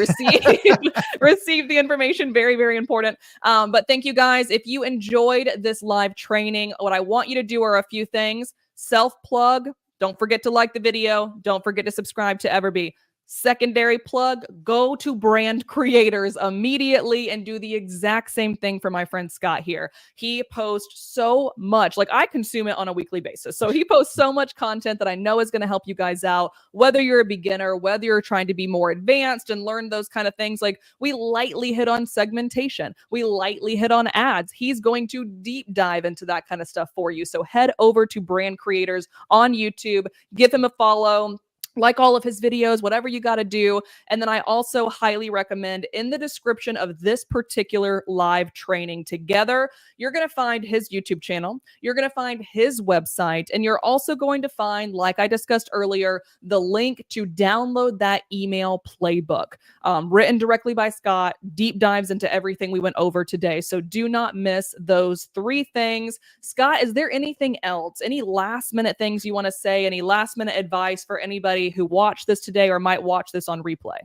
receive the information. Very important. But thank you guys. If you enjoyed this live training, what I want you to do are a few things. Self-plug. Don't forget to like the video. Don't forget to subscribe to EverBee. Secondary plug, go to brand creators immediately and do the exact same thing for my friend Scott here. He posts so much, like I consume it on a weekly basis. So he posts so much content that I know is going to help you guys out, whether you're a beginner, whether you're trying to be more advanced and learn those kind of things. Like we lightly hit on segmentation. We lightly hit on ads. He's going to deep dive into that kind of stuff for you. So head over to brand creators on YouTube, give him a follow, like all of his videos, whatever you got to do. And then I also highly recommend in the description of this particular live training together, you're going to find his YouTube channel. You're going to find his website. And you're also going to find, like I discussed earlier, the link to download that email playbook written directly by Scott, deep dives into everything we went over today. So do not miss those 3 things. Scott, is there anything else? Any last minute things you want to say? Any last minute advice for anybody who watched this today or might watch this on replay?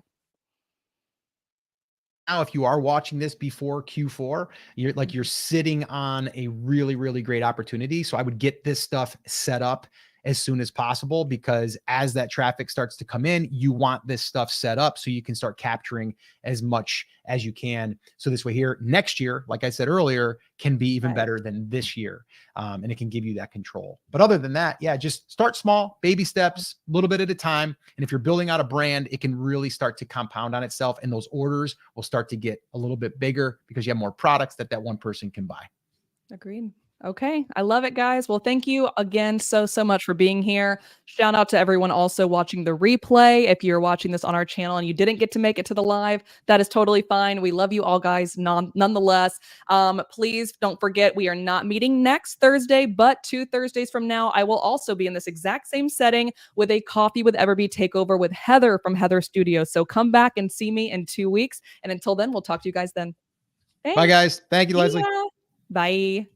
Now, if you are watching this before Q4, you're sitting on a really great opportunity. So I would get this stuff set up as soon as possible, because as that traffic starts to come in, you want this stuff set up so you can start capturing as much as you can. So this way here, next year, like I said earlier, can be even better than this year. And it can give you that control. But other than that, just start small, baby steps, a little bit at a time. And if you're building out a brand, it can really start to compound on itself. And those orders will start to get a little bit bigger because you have more products that one person can buy. Agreed. Okay. I love it, guys. Well, thank you again so much for being here. Shout out to everyone also watching the replay. If you're watching this on our channel and you didn't get to make it to the live, that is totally fine. We love you all, guys, nonetheless. Please don't forget, we are not meeting next Thursday, but 2 Thursdays from now, I will also be in this exact same setting with a Coffee with EverBee takeover with Heather from Heather Studios. So come back and see me in 2 weeks. And until then, we'll talk to you guys then. Bye, Thanks. guys. Thank you, See Leslie. ya. Bye.